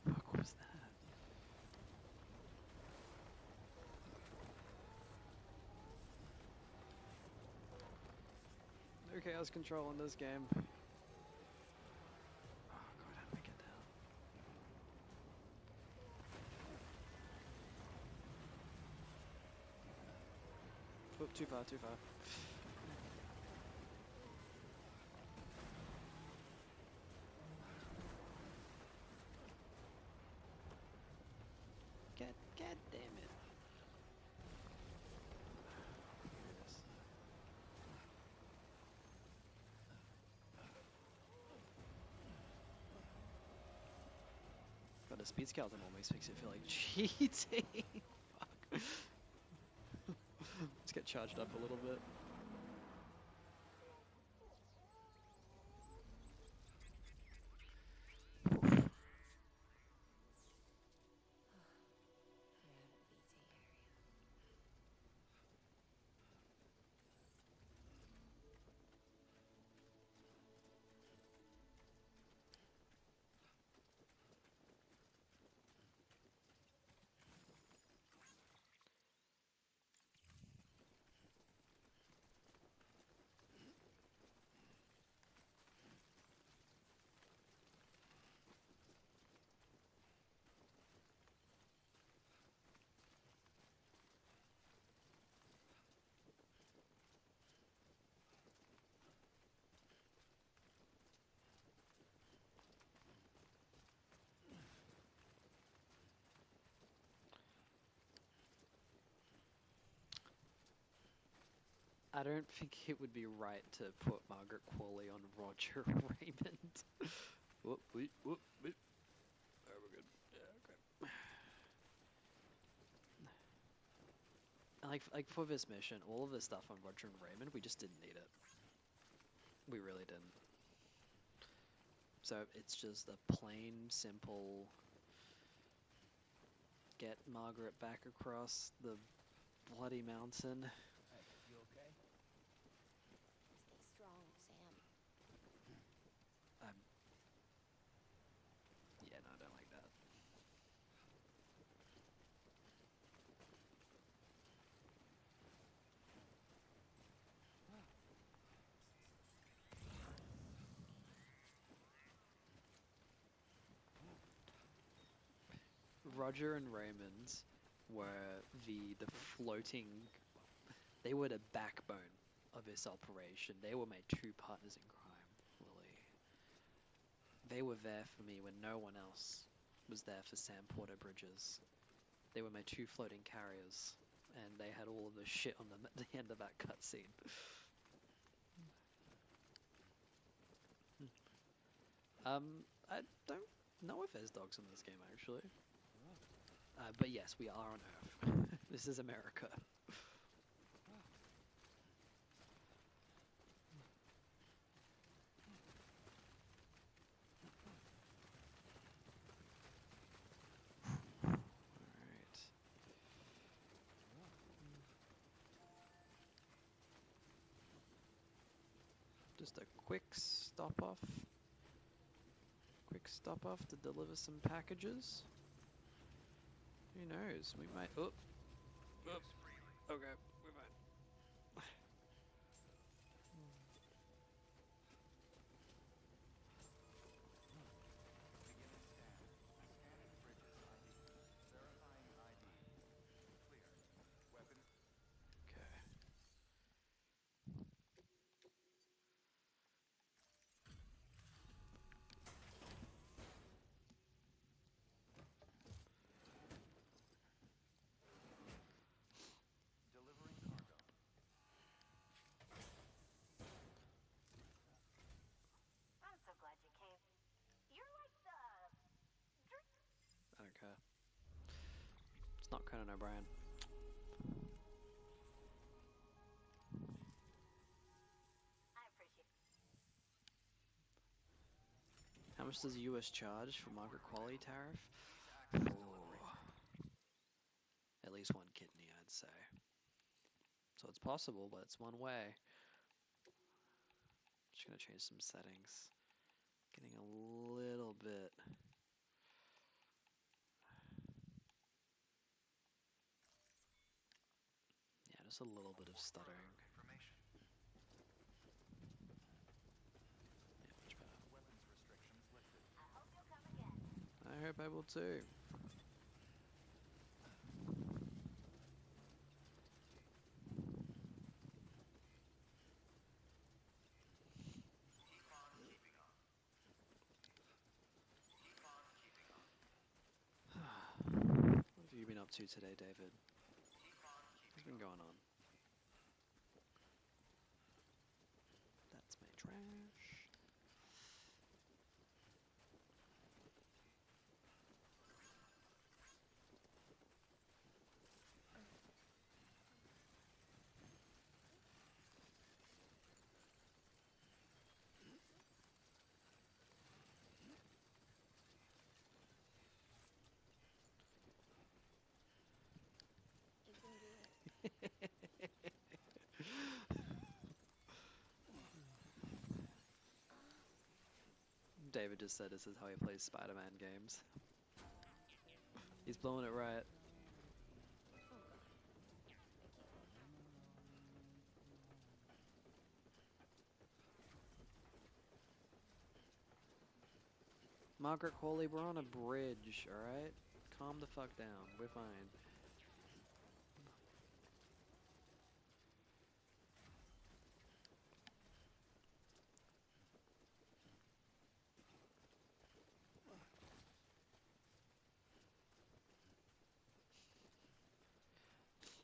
The fuck was that? chaos control in this game. Oh god, how do I get down? Oh, too far, too far. God damn it. Here it is. God, the speed skeleton almost makes it feel like cheating. Fuck. Let's get charged up a little bit. We're out of the BT area. I don't think it would be right to put Margaret Qualley on Roger Raymond. Whoop, whoop, whoop, whoop. Oh, we're good. Yeah, okay. Like for this mission, all of the stuff on Roger and Raymond, we just didn't need it. We really didn't. So it's just a plain, simple get Margaret back across the bloody mountain. Hey, you okay? Stay strong, Sam. Yeah, no, I don't like that. Roger and Raymond were the floating. They were the backbone of this operation. They were my two partners in crime, Lily. They were there for me when no one else was there for Sam Porter Bridges. They were my two floating carriers, and they had all of the shit on them at the end of that cutscene. I don't know if there's dogs in this game actually. But yes, we are on Earth. This is America. Alright. Just a quick stop off. Quick stop off to deliver some packages. Who knows? We might. Oh. Oh. Okay, we might. Beginning scan. Scanning Bridges ID. Verifying ID. Clear. Weapons. Okay. Delivering cargo. I'm so glad you came. You're like the I don't care. It's not Conan O'Brien. I appreciate How much does the US charge for Margaret Qualley tariff? Cease active delivery. At least one kidney, I'd say. So it's possible, but it's one way. Just gonna change some settings. Getting a little bit. Yeah, just a little bit of stuttering. Information. Mario Paintball 2. What have you been up to today, David? What's been going on? That's my trash. You can do it. David just said this is how he plays Spider-Man games. He's blowing it right. Margaret Qualley, we're on a bridge, alright? Calm the fuck down. We're fine.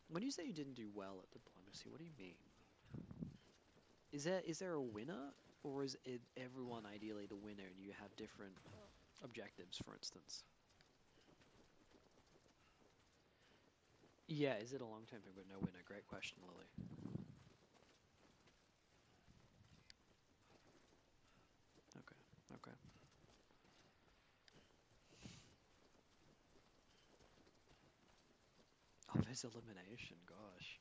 When you say you didn't do well at diplomacy, what do you mean? Is there a winner, or is it everyone ideally the winner and you have different objectives, for instance? Yeah, is it a long-term thing with no winner? Great question, Lily. Okay, okay. Oh, there's elimination, gosh.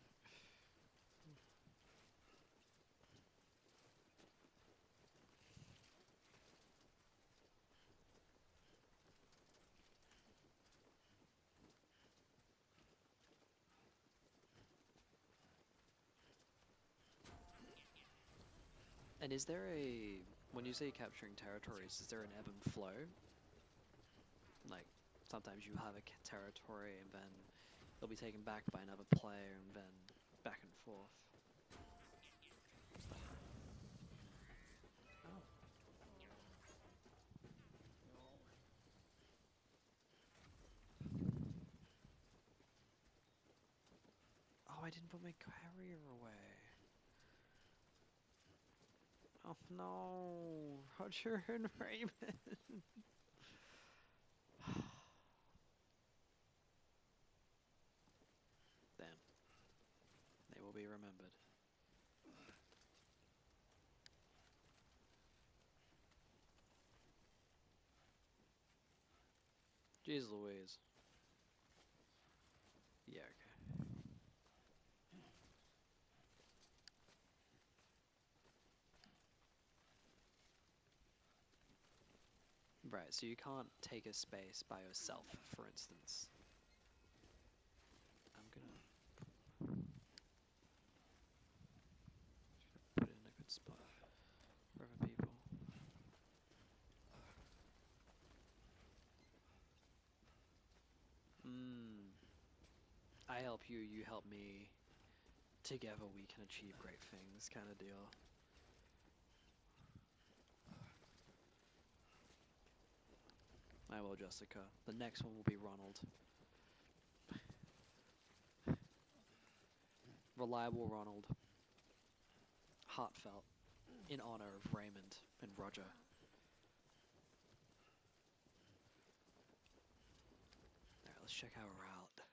And is there when you say capturing territories, is there an ebb and flow? Like, sometimes you have a territory and then it'll be taken back by another player and then back and forth. Oh. Oh, I didn't put my carrier away. Oh no, Roger and Raymond. Damn, they will be remembered. Jeez Louise. Yeah, okay. Right, so you can't take a space by yourself, for instance. I'm gonna put it in a good spot for other people. I help you, you help me. Together we can achieve great things, kind of deal. I will, Jessica. The next one will be Ronald. Reliable Ronald. Heartfelt. In honor of Raymond and Roger. Alright, let's check our route.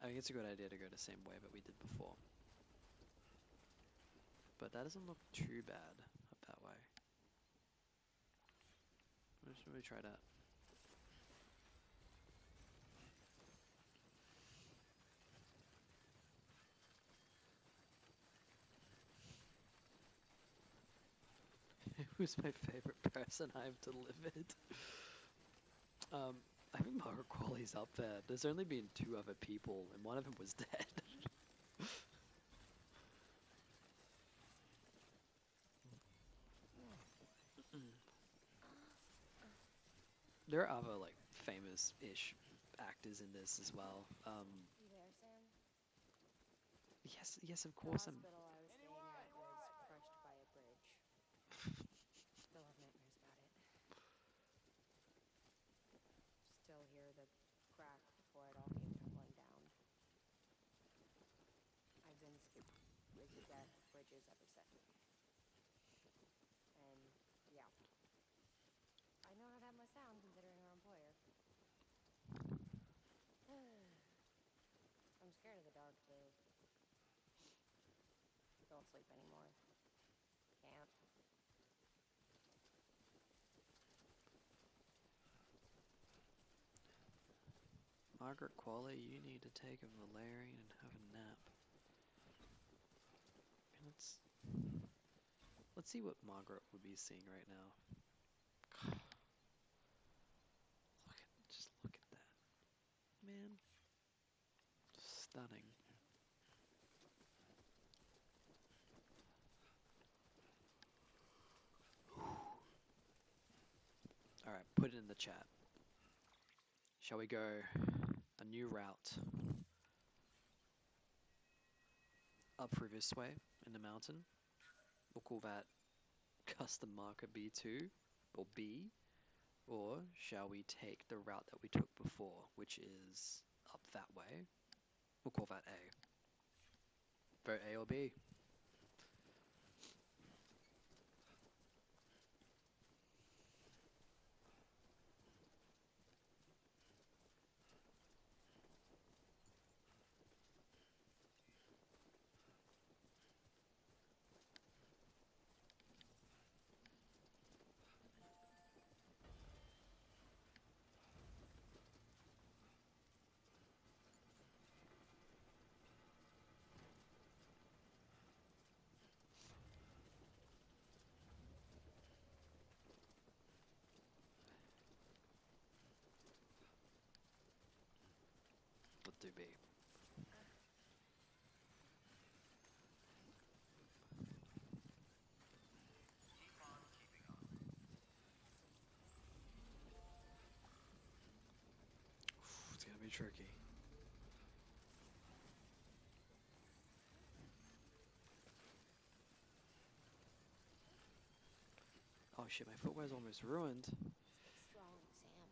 I think it's a good idea to go the same way that we did before. But that doesn't look too bad up that way. Let's maybe try that. Who's my favorite person I've delivered? I think Margaret Qualley's up there. There's only been 2 other people, and one of them was dead. There are other like famous-ish actors in this as well. You there, Sam? Yes, yes, of The course. hospital I was staying at was crushed by a bridge. Still have nightmares about it. Still hear the crack before it all came tumbling down. I've been scared with the death of bridges ever since. And yeah, I know how that must sound considering our employer. I'm scared of the dark too. Don't sleep anymore. Can't. Margaret Qualley, you need to take a valerian and have a nap. Let's see what Margaret would be seeing right now. Just look at that, man. Stunning. All right, put it in the chat. Shall we go a new route up through this way in the mountain? We'll call that custom marker B2 or B. Or shall we take the route that we took before, which is up that way? We'll call that A. Vote A or B. Let's do B. Keep on keeping on. It's gonna be tricky. Oh shit, my footwear's almost ruined. Strong, Sam.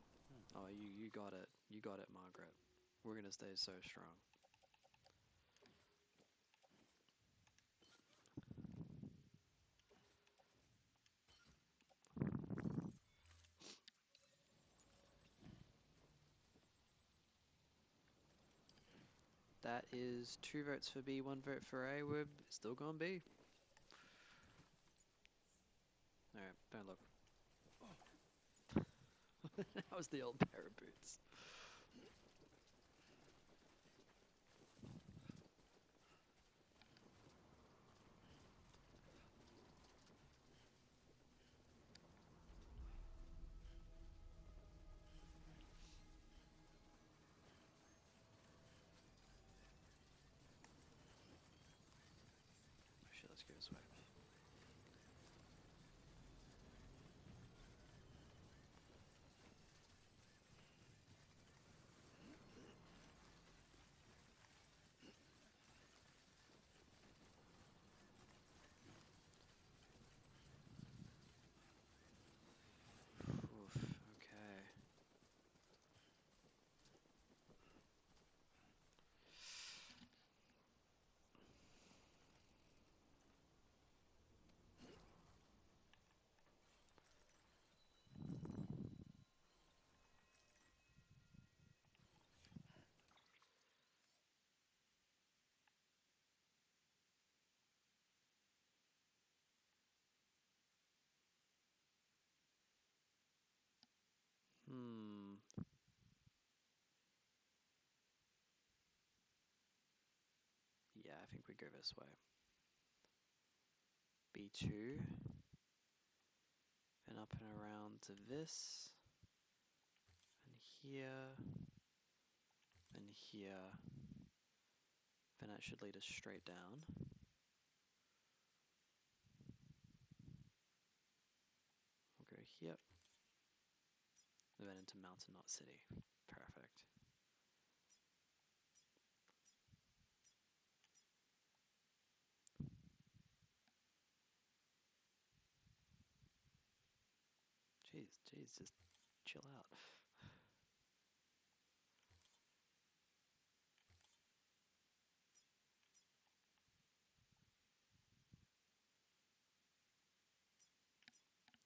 Oh, you got it. You got it, Margaret. We're gonna stay so strong. That is 2 votes for B, 1 vote for A. We're still going B. Alright, don't look. That was the old pair of boots. Shit, let's go this way. Oof, okay. Hmm. Yeah, I think we go this way. B2. And up and around to this. And here. And here. Then that should lead us straight down. We'll go here. event into Mountain Knot City. Perfect. Jeez, just chill out.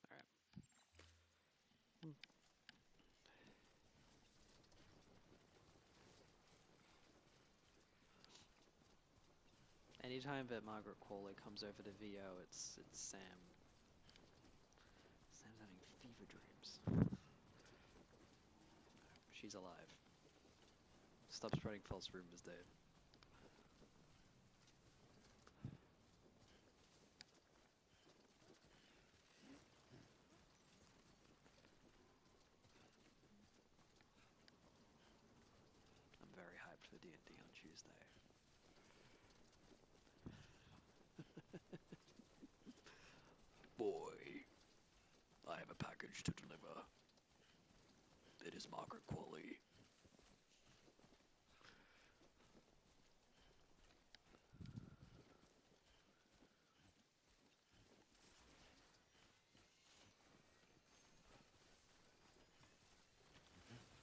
Alright. Anytime that Margaret Qualley comes over to VO, it's Sam. Sam's having fever dreams. She's alive. Stop spreading false rumors, Dave. I'm very hyped for D&D on Tuesday. Boy, I have a package to deliver. It is Margaret Qualley.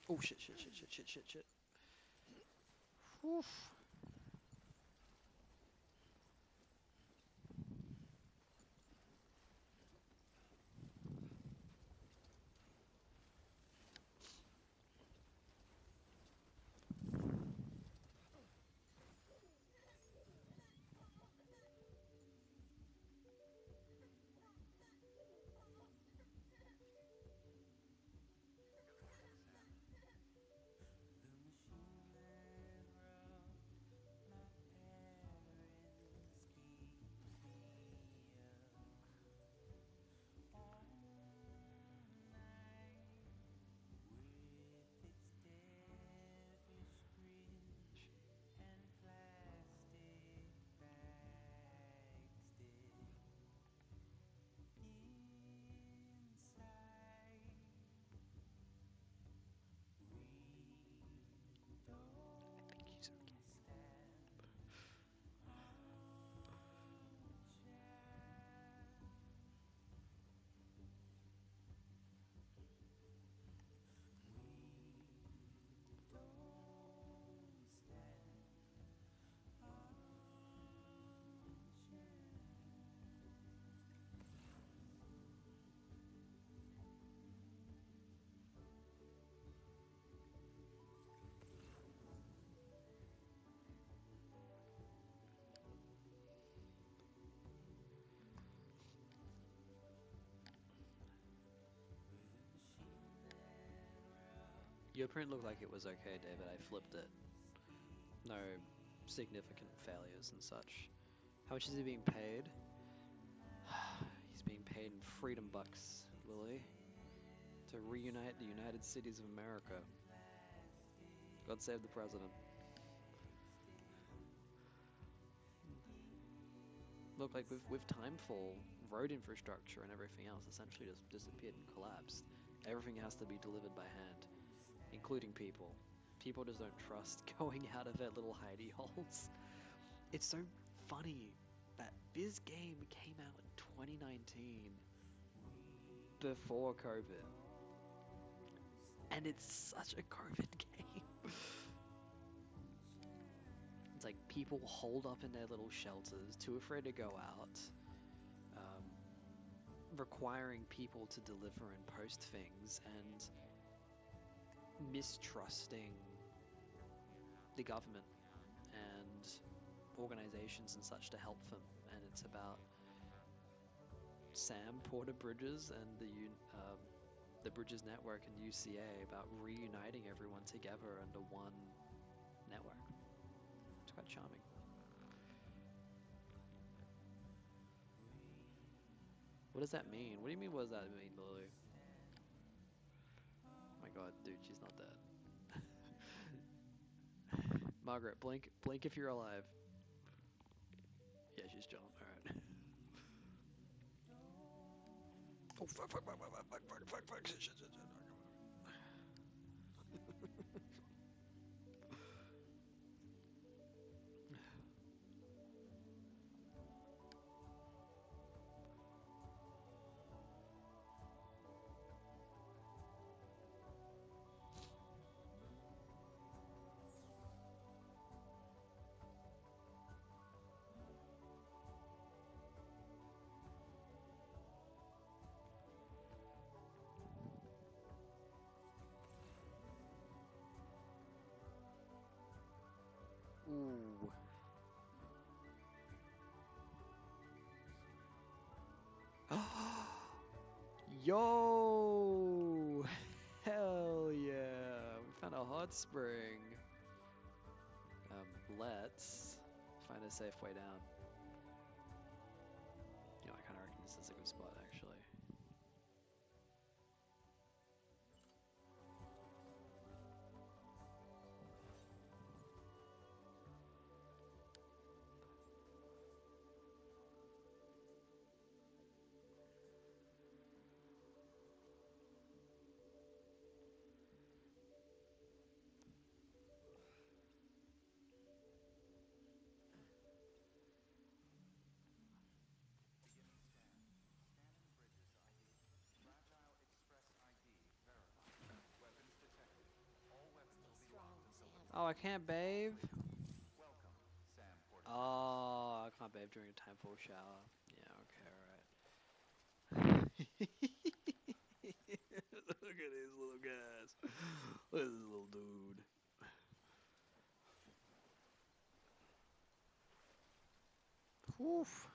Oh shit. Oof. I think he's okay. Your print looked like it was okay, David. I flipped it. No significant failures and such. How much is he being paid? He's being paid in freedom bucks, Lily, to reunite the United Cities of America. God save the president. Look, like with Timefall, road infrastructure and everything else essentially just disappeared and collapsed. Everything has to be delivered by hand, including people. People just don't trust going out of their little hidey holes. It's so funny that this game came out in 2019 before COVID, and it's such a COVID game. It's like people holed up in their little shelters, too afraid to go out, requiring people to deliver and post things, and mistrusting the government and organizations and such to help them. And it's about Sam Porter Bridges and the Bridges Network and UCA about reuniting everyone together under one network. It's quite charming. What does that mean? What do you mean, what does that mean, Lily? Oh my god, dude, she's not dead. Margaret, blink if you're alive. Yeah, she's John. Alright. Oh, fuck, shit. Yo! Hell yeah! We found a hot spring. Let's find a safe way down. You know, I kind of reckon this is a good spot, actually. Oh, I can't bathe? Oh, I can't bathe during a time full shower. Yeah, okay, alright. Look at these little guys. Look at this little dude. Oof.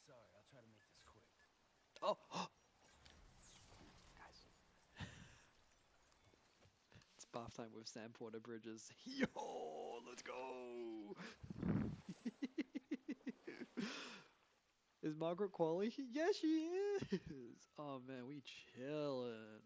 Sorry, I'll try to make this quick. Oh! Guys. It's bath time with Sam Porter Bridges. Yo! Let's go! Is Margaret Qualley? Yeah, she is! Oh man, we chillin'.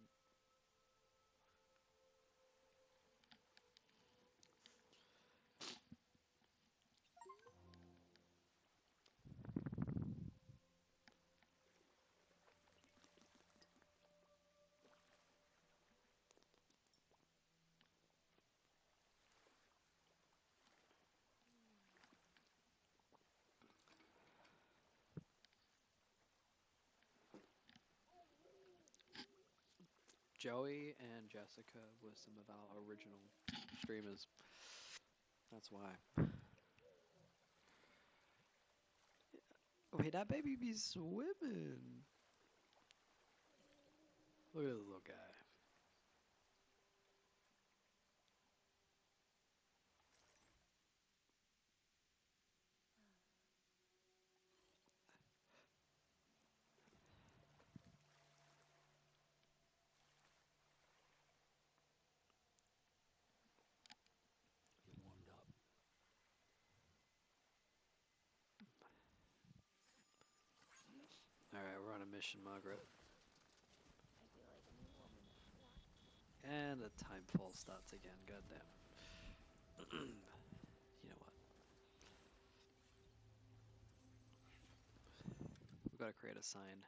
Joey and Jessica were some of our original streamers. That's why. Wait, that baby be swimming. Look at this little guy. Get warmed up. Alright, we're on a mission, Margaret. I feel like a new woman. And the time fall starts again, goddamn. You know what? We've got to create a sign.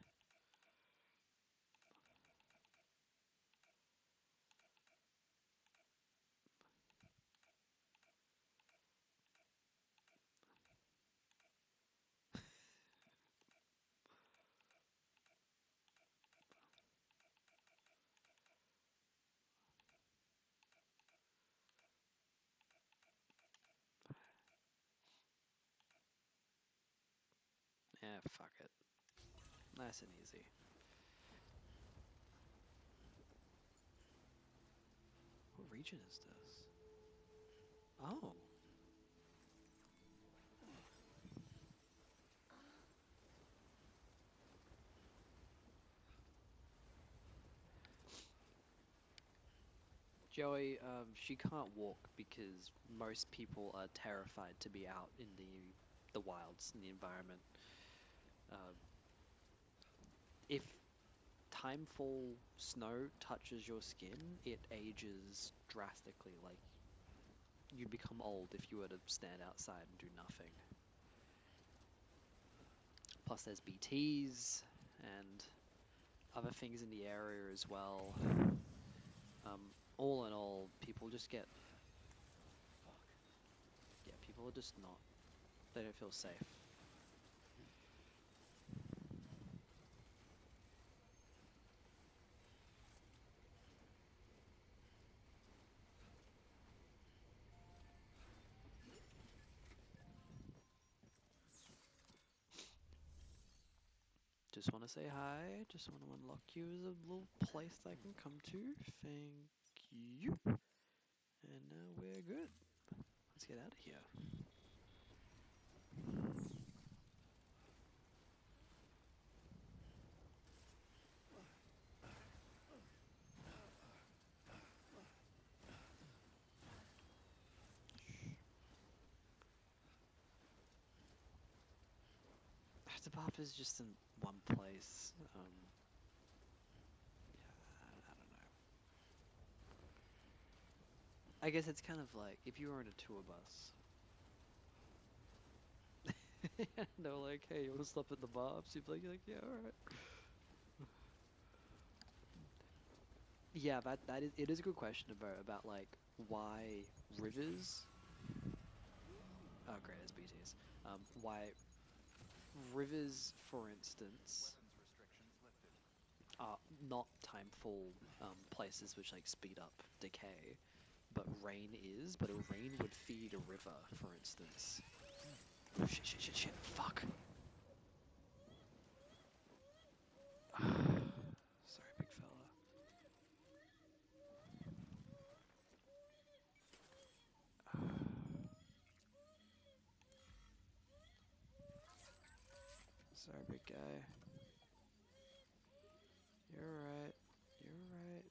Yeah, fuck it. Nice and easy. What region is this? Oh. Joey, she can't walk because most people are terrified to be out in the wilds, in the environment. Uh, if timefall snow touches your skin, it ages drastically. Like, you become old if you were to stand outside and do nothing. Plus, there's BTs and other things in the area as well. All in all, people just get. Fuck. Yeah, people are just not. They don't feel safe. Just want to say hi. Just want to unlock you as a little place I can come to. Thank you. And now we're good. Let's get out of here. The path is just in one place. Yeah, I don't know. I guess it's kind of like if you were on a tour bus. They're like, "Hey, you want to stop at the barbs?" You'd be like, "Yeah, all right." Yeah, that is it is a good question about like why rivers. Oh, great, it's BTS. Why rivers, for instance, are not timeful places which like speed up decay, but rain is. But a rain would feed a river, for instance. Oh, shit, shit, shit, shit. Fuck. Sorry, big fella. Sorry, big guy. You're right. You're right.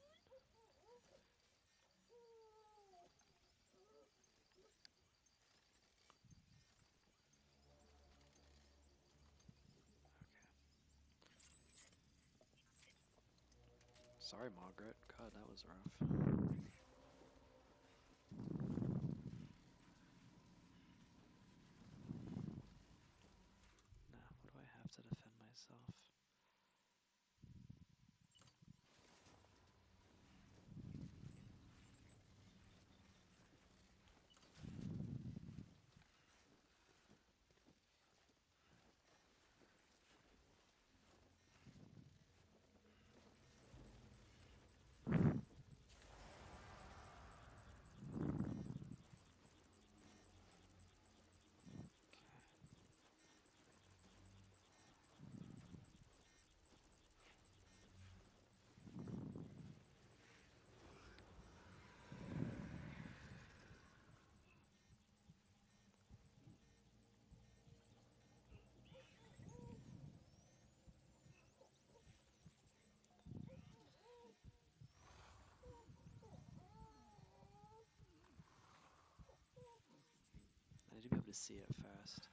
Sorry, Margaret. God, that was rough. Nah, what do I have to defend myself? I need to be able to see it first.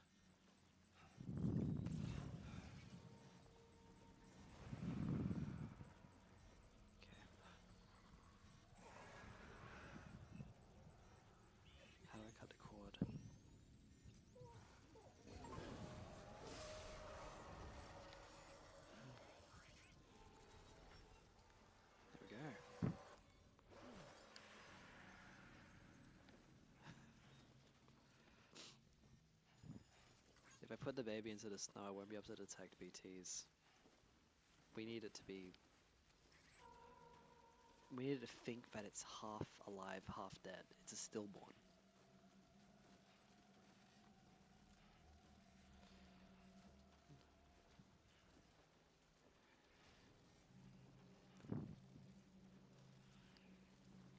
Okay. How do I cut the cord? There we go. If I put the baby into the snow, I won't be able to detect BTs. We need it to be. We need it to think that it's half alive, half dead. It's a stillborn.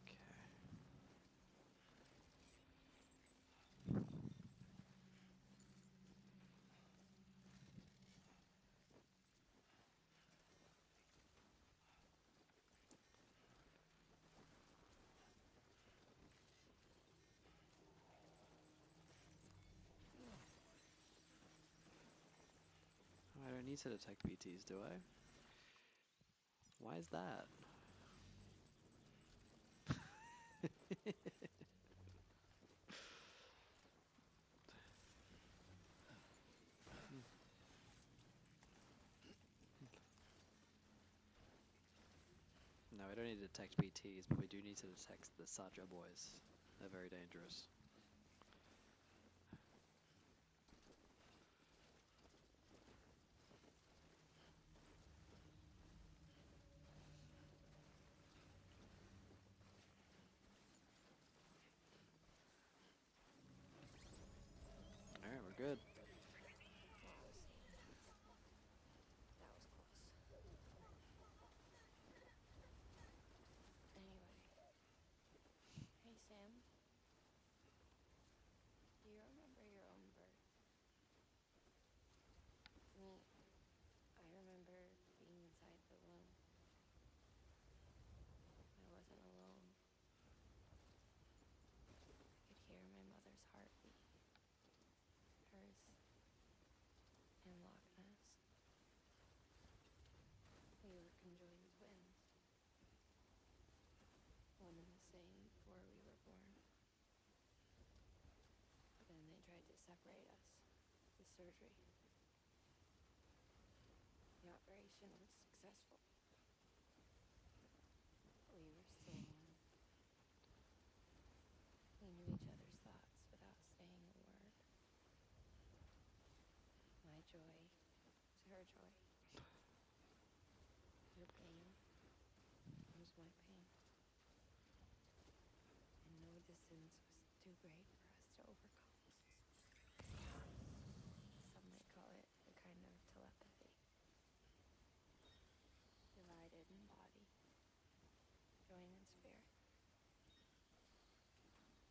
Okay. Oh, I don't need to detect BTs, do I? Why is that? No, we don't need to detect BTs, but we do need to detect the Sajo boys. They're very dangerous. Alright, we're good. That was close. Anyway. Hey, Sam. separate us. The surgery. The operation was successful. We were still one. We knew each other's thoughts without saying a word. My joy was her joy. Her pain was my pain. And no distance was too great for us to overcome. Some may call it a kind of telepathy. Divided in body, joined in spirit.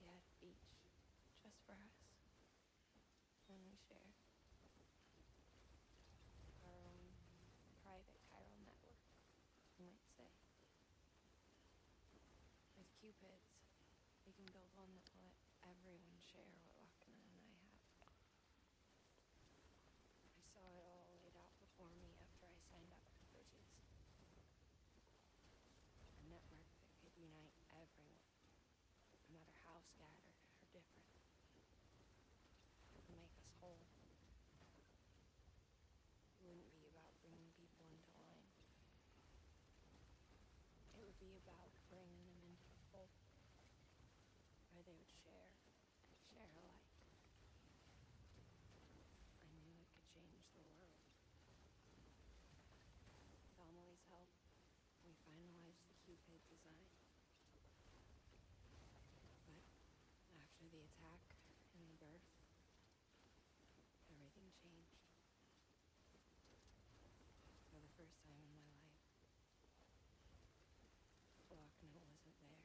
Yet each just for us. When we shared our own private chiral network, you might say. With Cupids, we can build one that will let everyone share what Lochna and I have. I saw it all laid out before me after I signed up for Bridges. A network that could unite everyone, no matter how scattered or different. And make us whole. It wouldn't be about bringing people into line. It would be about bringing them into the fold, where they would share alike. I knew it could change the world. With Amelie's help, we finalized the Cupid design. But after the attack and the birth, everything changed. For the first time in my life, Lochna wasn't there.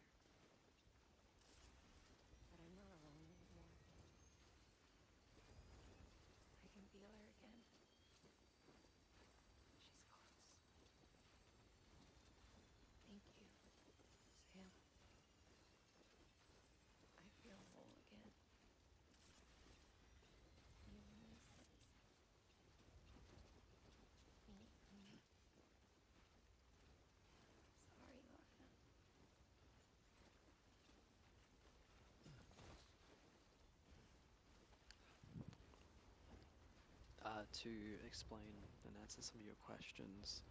But I'm not alone anymore. I can feel her again. She's close. Thank you, Sam. I feel whole again. Even these things. Me and me. Sorry, Lochna. To explain and answer some of your questions,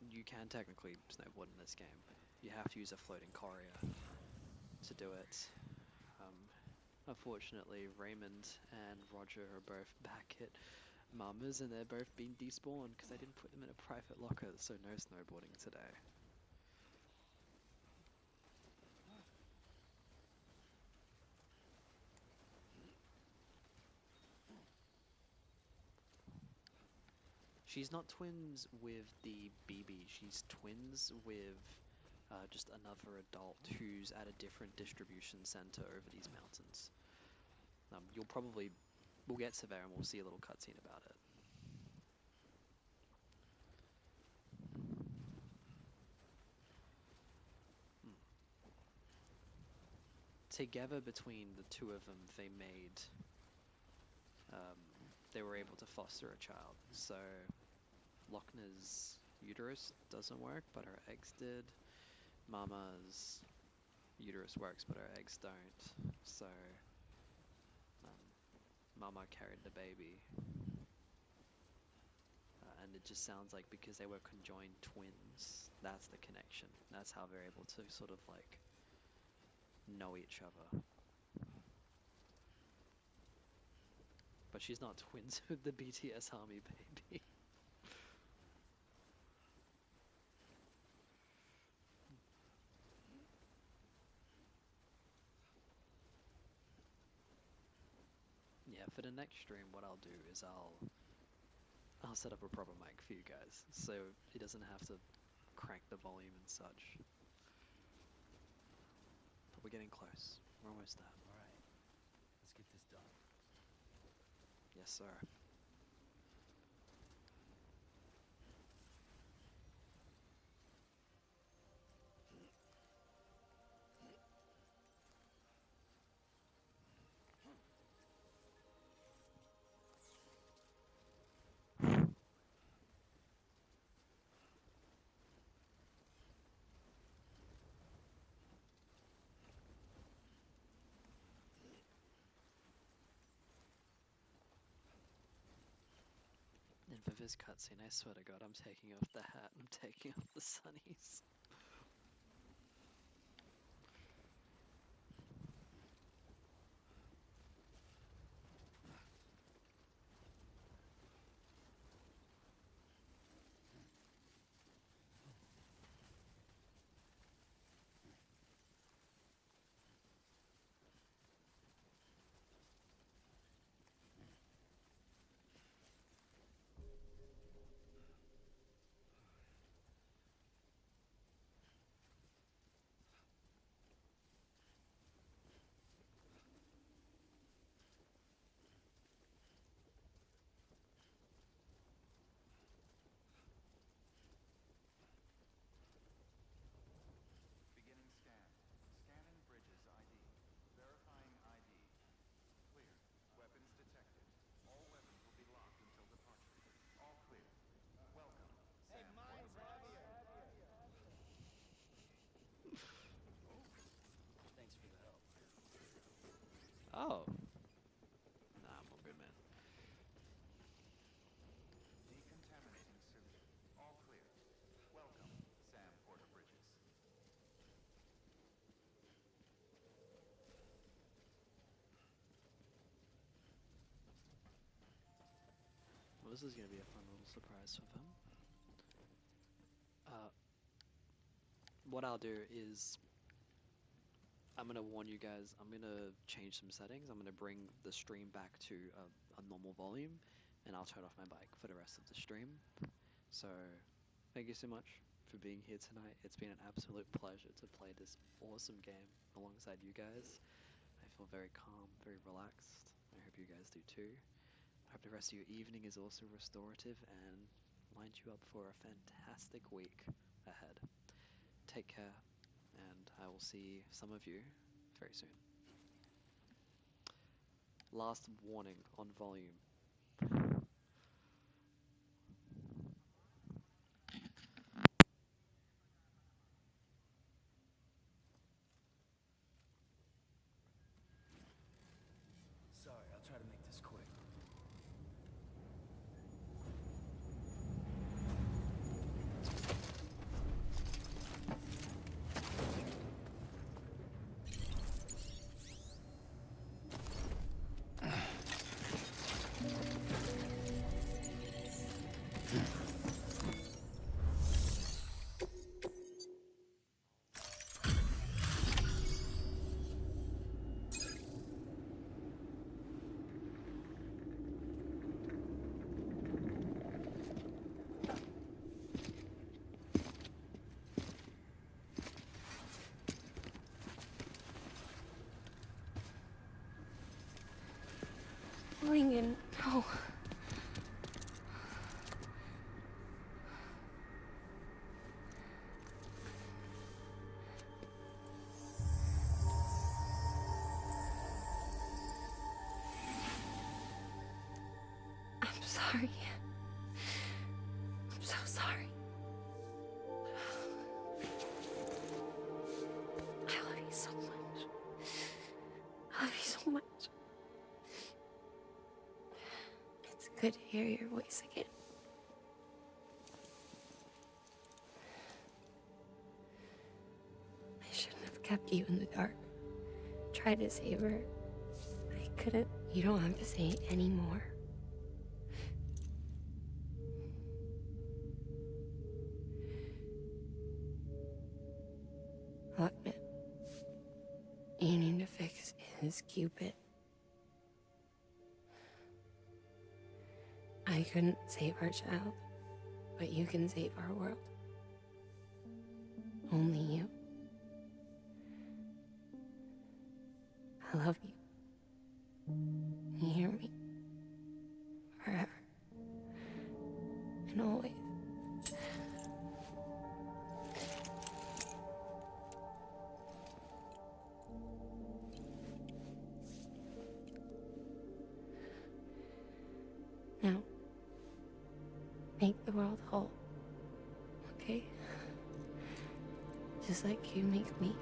you can technically snowboard in this game. You have to use a floating courier to do it. Unfortunately, Raymond and Roger are both back at Mama's and they're both being despawned because I didn't put them in a private locker, so no snowboarding today. She's not twins with the BB, she's twins with just another adult who's at a different distribution center over these mountains. We'll get to there and we'll see a little cutscene about it. Together between the two of them, they were able to foster a child. So Lochna's uterus doesn't work, but her eggs did. Mama's uterus works, but her eggs don't. So Mama carried the baby. And it just sounds like because they were conjoined twins, that's the connection. That's how they're able to sort of like know each other. But she's not twins with the BTS Army baby. Yeah, for the next stream, what I'll do is I'll set up a proper mic for you guys, so he doesn't have to crank the volume and such. But we're getting close. We're almost there. All right. Let's get this done. Yes, sir. for this cutscene, I swear to God, I'm taking off the hat. I'm taking off the sunnies. Beginning scan. Scanning bridges ID. Verifying ID. Clear. Weapons detected. All weapons will be locked until departure. All clear. Welcome, Sam Porter Bridges. Thanks for the help. Oh. Nah, I'm all good, man. Decontaminating suit. All clear. Welcome, Sam Porter Bridges. Well, this is gonna be a fun little surprise for them. What I'll do is I'm gonna warn you guys. I'm gonna change some settings. I'm gonna bring the stream back to a normal volume, and I'll turn off my mic for the rest of the stream. So, thank you so much for being here tonight. It's been an absolute pleasure to play this awesome game alongside you guys. I feel very calm, very relaxed. I hope you guys do too. I hope the rest of your evening is also restorative and lines you up for a fantastic week ahead. Take care, and I will see some of you very soon. Last warning on volume. Sorry, I'll try to make this quick. Lincoln, no. I'm sorry. I'm so sorry. I love you so much. I love you so much. It's good to hear your voice again. I shouldn't have kept you in the dark. Tried to save her. I couldn't. You don't have to say it anymore. Look, man. You need to fix his Cupid. I couldn't save our child, but you can save our world. Only you. I love you. You hear me? Forever. And always. Now, make the world whole. Okay? Just like you make me.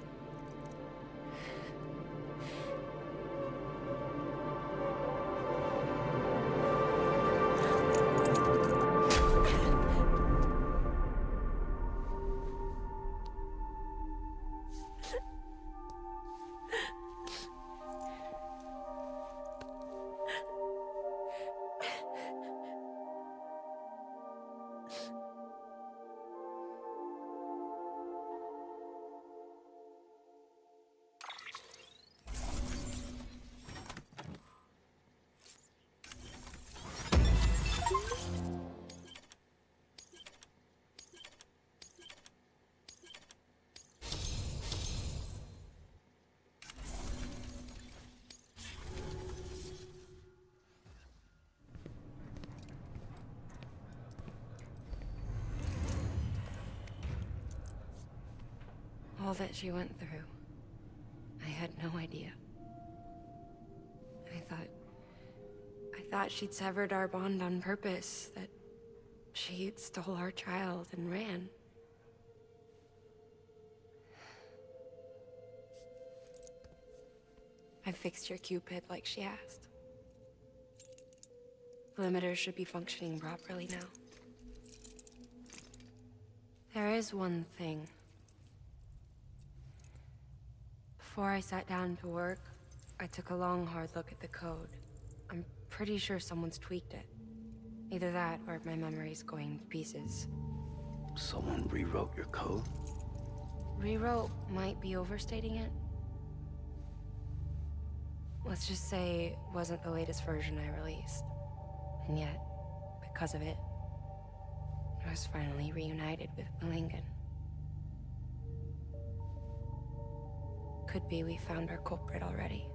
All that she went through. I had no idea. I thought she'd severed our bond on purpose, that she stole our child and ran. I fixed your Cupid like she asked. The limiter should be functioning properly now. There is one thing. Before I sat down to work, I took a long, hard look at the code. I'm pretty sure someone's tweaked it. Either that, or my memory's going to pieces. Someone rewrote your code? Rewrote might be overstating it. Let's just say it wasn't the latest version I released. And yet, because of it, I was finally reunited with Malingen. Could be we found our culprit already.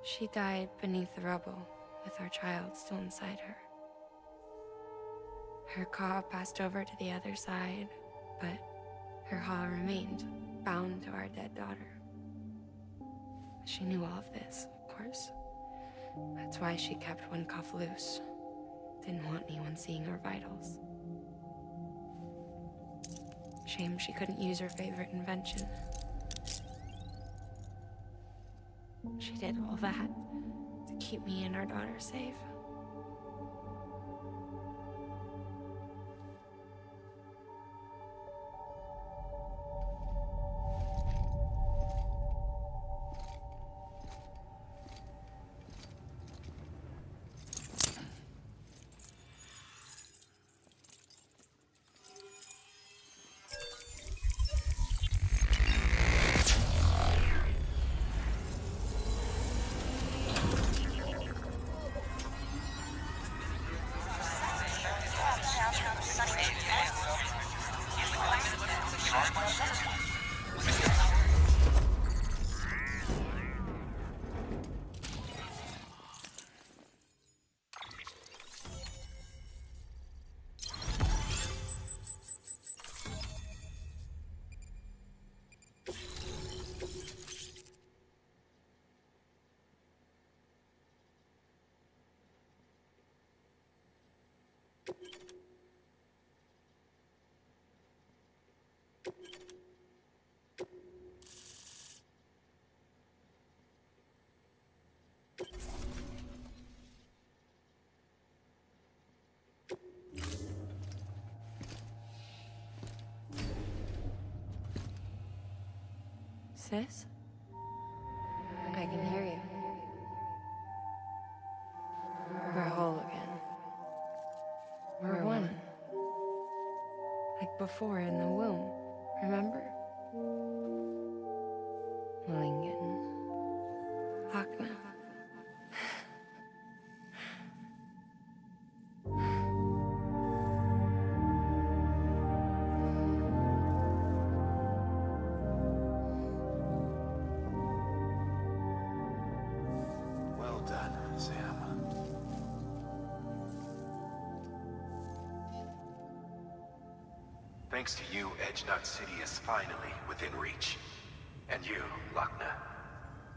She died beneath the rubble, with our child still inside her. Her Ka passed over to the other side, but her Ha remained, bound to our dead daughter. She knew all of this, of course. That's why she kept one cuff loose. Didn't want anyone seeing her vitals. Shame she couldn't use her favorite invention. She did all that to keep me and our daughter safe. Sis? I can hear you. We're whole again. We're one. Like before in the womb, remember? Malingen. Akna. Well done, Sam. Thanks to you, Edgenut City is finally within reach. And you, Lochner.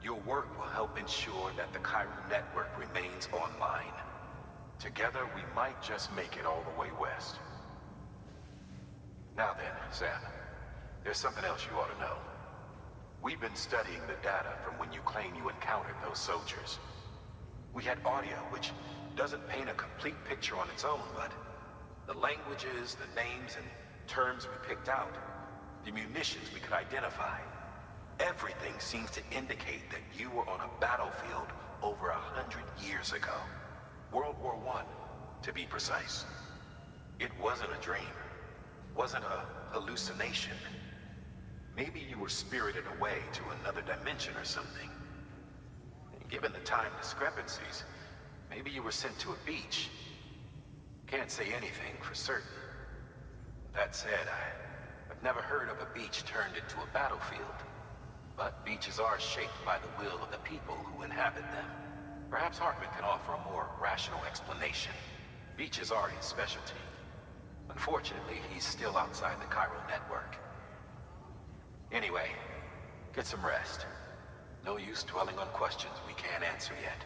Your work will help ensure that the Chiron network remains online. Together, we might just make it all the way west. Now then, Sam, there's something else you ought to know. We've been studying the data from when you claim you encountered those soldiers. We had audio, which doesn't paint a complete picture on its own, but the languages, the names, and terms we picked out, the munitions we could identify, everything seems to indicate that you were on a battlefield over 100 years ago. World War I, to be precise. It wasn't a dream. Wasn't a hallucination. Maybe you were spirited away to another dimension or something. And given the time discrepancies, maybe you were sent to a beach. Can't say anything for certain. That said, I've never heard of a beach turned into a battlefield. But beaches are shaped by the will of the people who inhabit them. Perhaps Hartman can offer a more rational explanation. Beaches are his specialty. Unfortunately, he's still outside the chiral network. Anyway, get some rest. No use dwelling on questions we can't answer yet.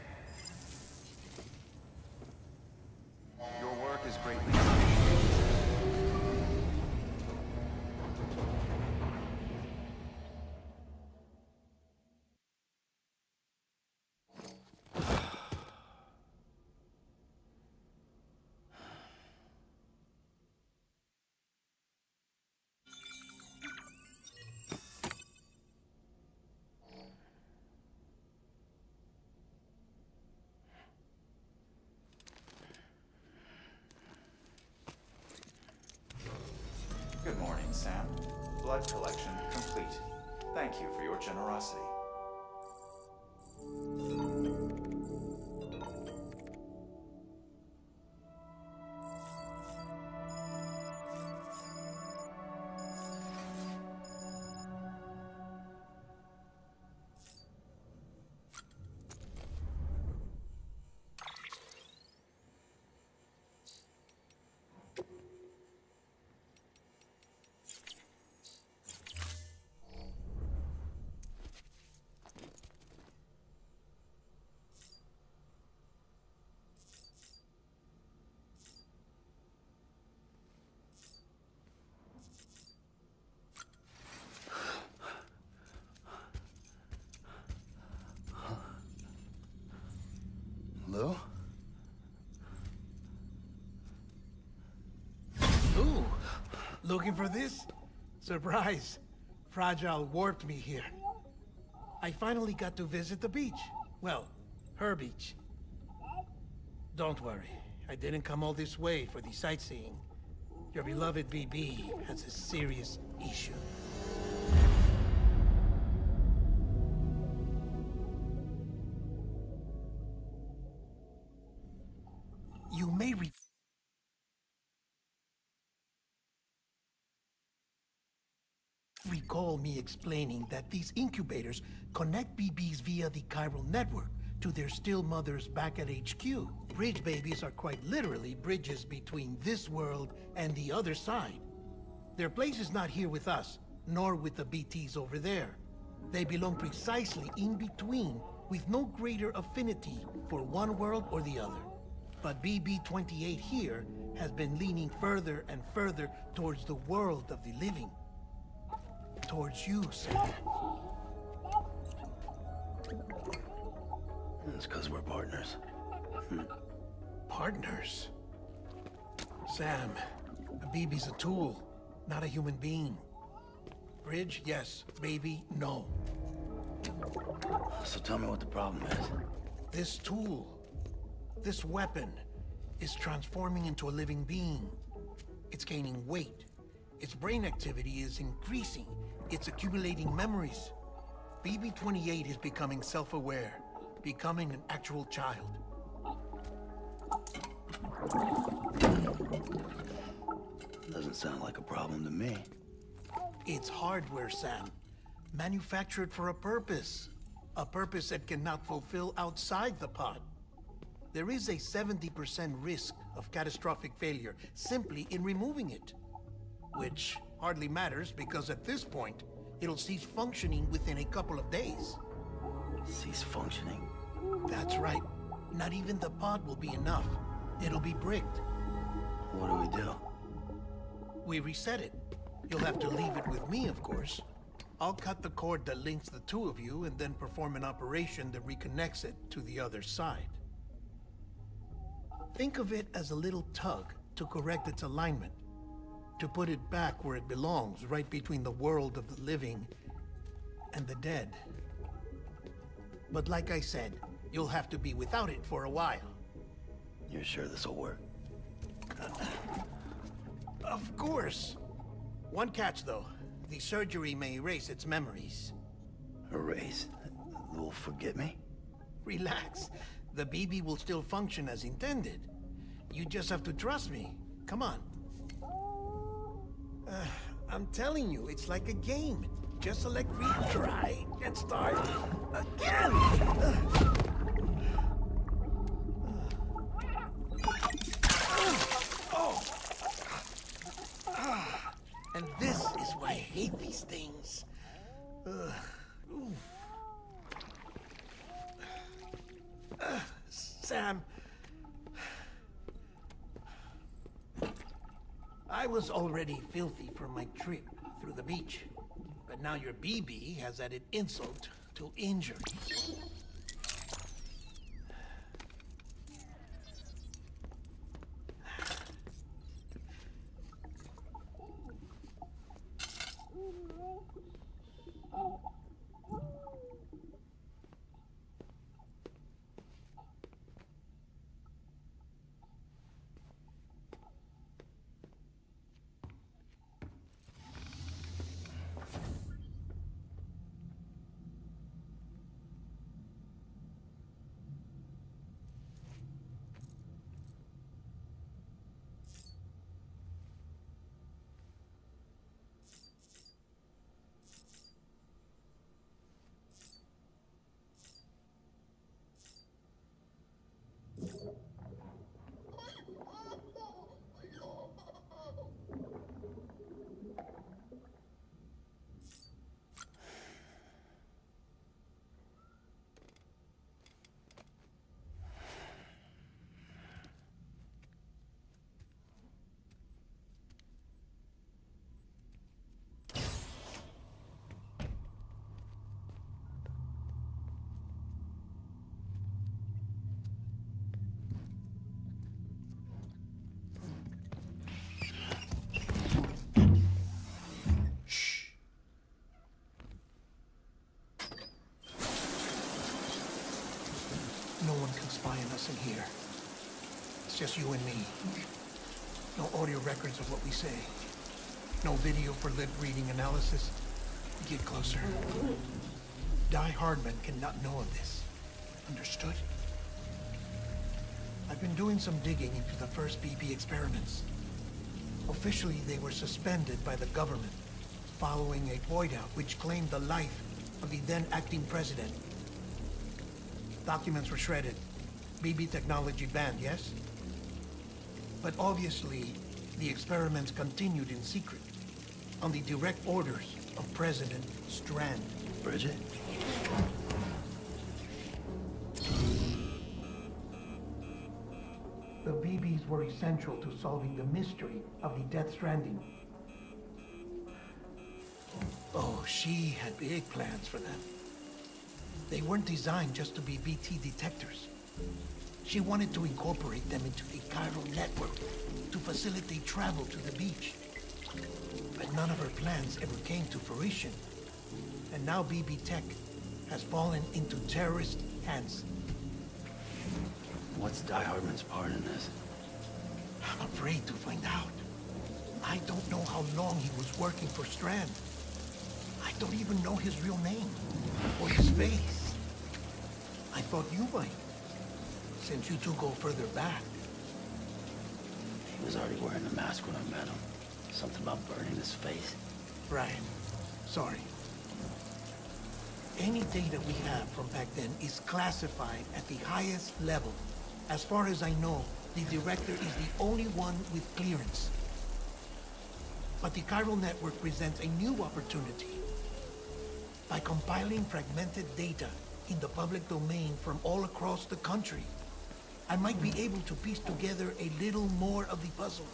Your work is greatly appreciated. Good morning, Sam. Blood collection complete. Thank you for your generosity. Lou? Ooh, looking for this? Surprise. Fragile warped me here. I finally got to visit the beach. Well, her beach. Don't worry, I didn't come all this way for the sightseeing. Your beloved BB has a serious issue. You may recall me explaining that these incubators connect BBs via the chiral network to their still mothers back at HQ. Bridge babies are quite literally bridges between this world and the other side. Their place is not here with us, nor with the BTs over there. They belong precisely in between, with no greater affinity for one world or the other. But BB-28 here has been leaning further and further towards the world of the living. Towards you, Sam. It's because we're partners. Partners? Sam, a BB's a tool, not a human being. Bridge, yes. Baby, no. So tell me what the problem is. This tool, this weapon, is transforming into a living being. It's gaining weight. Its brain activity is increasing. It's accumulating memories. BB-28 is becoming self-aware, becoming an actual child. Doesn't sound like a problem to me. It's hardware, Sam. Manufactured for a purpose. A purpose it cannot fulfill outside the pod. There is a 70% risk of catastrophic failure simply in removing it. Which hardly matters because at this point, it'll cease functioning within a couple of days. Cease functioning? That's right. Not even the pod will be enough. It'll be bricked. What do we do? We reset it. You'll have to leave it with me, of course. I'll cut the cord that links the two of you and then perform an operation that reconnects it to the other side. Think of it as a little tug to correct its alignment, to put it back where it belongs, right between the world of the living and the dead. But like I said, you'll have to be without it for a while. You're sure this'll work? Of course. One catch, though. The surgery may erase its memories. Erase? They'll forget me? Relax. The BB will still function as intended. You just have to trust me. Come on. I'm telling you, it's like a game. Just select retry and start again. hate these things. Ooh. Sam. I was already filthy from my trip through the beach. But now your BB has added insult to injury. No one can spy on us in here. It's just you and me. No audio records of what we say. No video for lip reading analysis. Get closer. Die Hardman cannot know of this. Understood? I've been doing some digging into the first BB experiments. Officially, they were suspended by the government following a void out which claimed the life of the then acting president. Documents were shredded. BB technology banned, yes? But obviously, the experiments continued in secret, on the direct orders of President Strand. Bridget? The BBs were essential to solving the mystery of the Death Stranding. Oh, she had big plans for them. They weren't designed just to be BT detectors. She wanted to incorporate them into the chiral network to facilitate travel to the beach. But none of her plans ever came to fruition. And now BB Tech has fallen into terrorist hands. What's Die Hardman's part in this? I'm afraid to find out. I don't know how long he was working for Strand. I don't even know his real name or his face. I thought you might, since you two go further back. He was already wearing the mask when I met him. Something about burning his face. Right. Sorry. Any data we have from back then is classified at the highest level. As far as I know, the director is the only one with clearance. But the chiral network presents a new opportunity. By compiling fragmented data in the public domain from all across the country, I might be able to piece together a little more of the puzzle.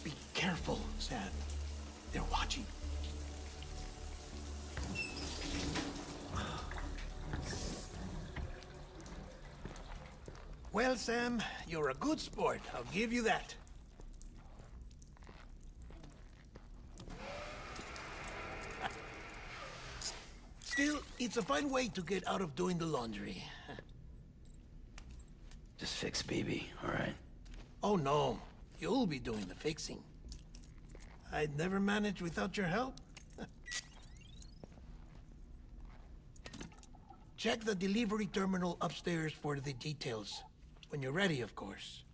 Be careful, Sam. They're watching. Well, Sam, you're a good sport. I'll give you that. Still, it's a fine way to get out of doing the laundry. Just fix BB, all right? Oh, no. You'll be doing the fixing. I'd never manage without your help. Check the delivery terminal upstairs for the details. When you're ready, of course.